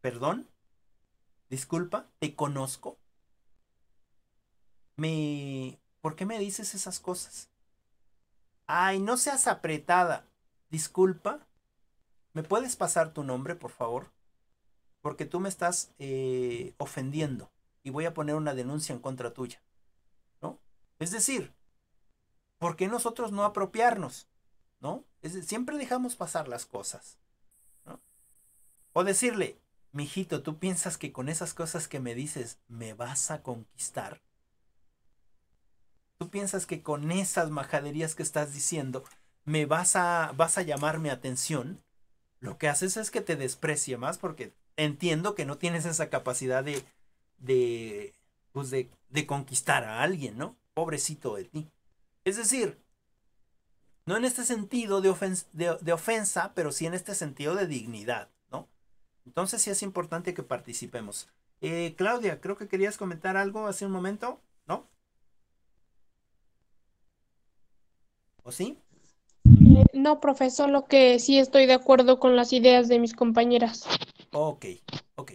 Perdón, disculpa, te conozco. ¿Por qué me dices esas cosas? Ay, no seas apretada. Disculpa, ¿me puedes pasar tu nombre, por favor? Porque tú me estás ofendiendo y voy a poner una denuncia en contra tuya, ¿no? Es decir, ¿por qué nosotros no apropiarnos? ¿No? Siempre dejamos pasar las cosas, ¿no? O decirle, mijito, ¿tú piensas que con esas cosas que me dices me vas a conquistar? ¿Tú piensas que con esas majaderías que estás diciendo me vas a llamar mi atención? Lo que haces es que te desprecie más porque entiendo que no tienes esa capacidad pues de conquistar a alguien, ¿no? Pobrecito de ti. Es decir, no en este sentido de ofensa, pero sí en este sentido de dignidad, ¿no? Entonces sí es importante que participemos. Claudia, creo que querías comentar algo hace un momento, ¿no? ¿O sí? No, profe, solo que sí estoy de acuerdo con las ideas de mis compañeras. Ok, ok.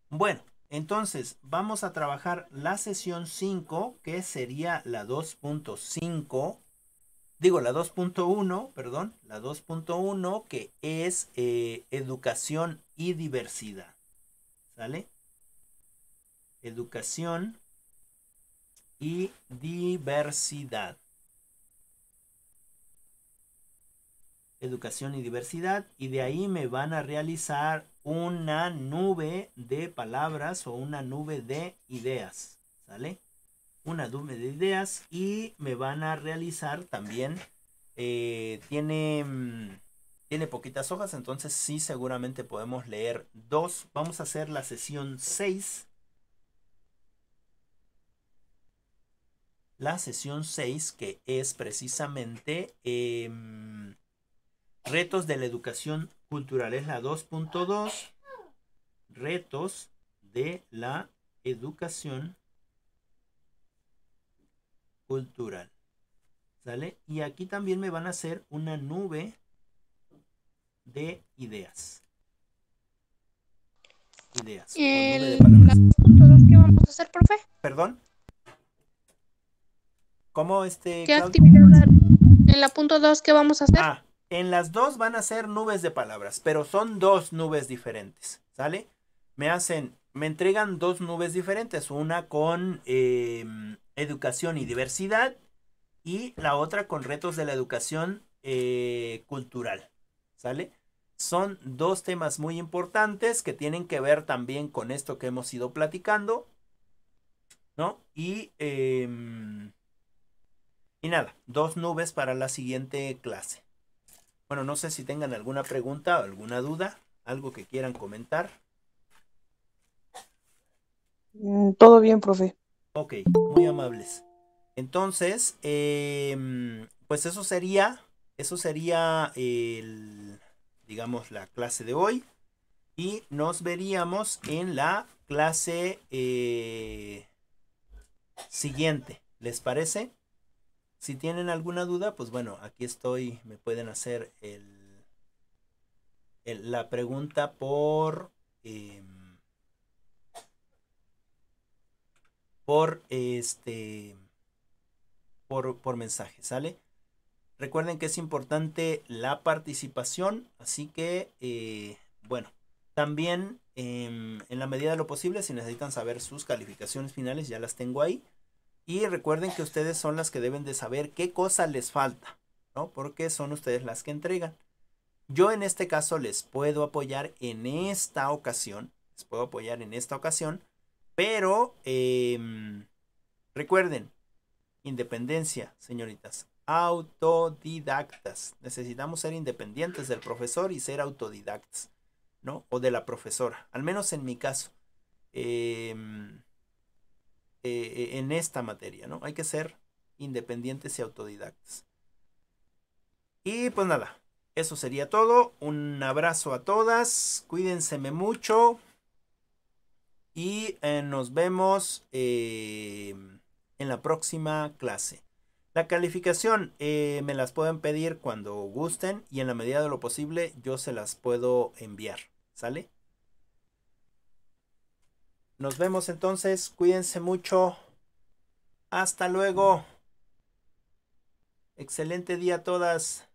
Bueno, entonces vamos a trabajar la sesión 5, que sería la 2.5. Digo, la 2.1, perdón, la 2.1, que es educación y diversidad. ¿Sale? Educación y diversidad. Educación y diversidad, y de ahí me van a realizar una nube de palabras o una nube de ideas, ¿sale? Una nube de ideas, y me van a realizar también, tiene poquitas hojas, entonces sí, seguramente podemos leer dos. Vamos a hacer la sesión 6. La sesión 6, que es precisamente retos de la educación cultural, es la 2.2. Retos de la educación cultural. ¿Sale? Y aquí también me van a hacer una nube de ideas. Ideas. O nube de palabras. ¿Qué vamos a hacer, profe? ¿Perdón? ¿Cómo ¿Qué Claudia? actividad en la punto 2 qué vamos a hacer? Ah, en las dos van a ser nubes de palabras, pero son dos nubes diferentes, ¿sale? Me entregan dos nubes diferentes, una con educación y diversidad y la otra con retos de la educación cultural, ¿sale? Son dos temas muy importantes que tienen que ver también con esto que hemos ido platicando, ¿no? Y nada, dos nubes para la siguiente clase. Bueno, no sé si tengan alguna pregunta o alguna duda, algo que quieran comentar. Todo bien, profe. Ok, muy amables. Entonces, pues eso sería digamos, la clase de hoy. Y nos veríamos en la clase siguiente. ¿Les parece? Si tienen alguna duda, pues bueno, aquí estoy. Me pueden hacer la pregunta por mensaje, ¿sale? Recuerden que es importante la participación, así que, bueno, también en la medida de lo posible, si necesitan saber sus calificaciones finales, ya las tengo ahí. Y recuerden que ustedes son las que deben de saber qué cosa les falta, ¿no? Porque son ustedes las que entregan. Yo en este caso les puedo apoyar en esta ocasión, pero recuerden, independencia, señoritas, autodidactas. Necesitamos ser independientes del profesor y ser autodidactas, ¿no? O de la profesora, al menos en mi caso. en esta materia, ¿no? Hay que ser independientes y autodidactas. Y pues nada, eso sería todo. Un abrazo a todas, cuídense mucho y nos vemos en la próxima clase. La calificación me las pueden pedir cuando gusten y en la medida de lo posible yo se las puedo enviar, ¿sale? Nos vemos entonces, cuídense mucho. Hasta luego. Excelente día a todas.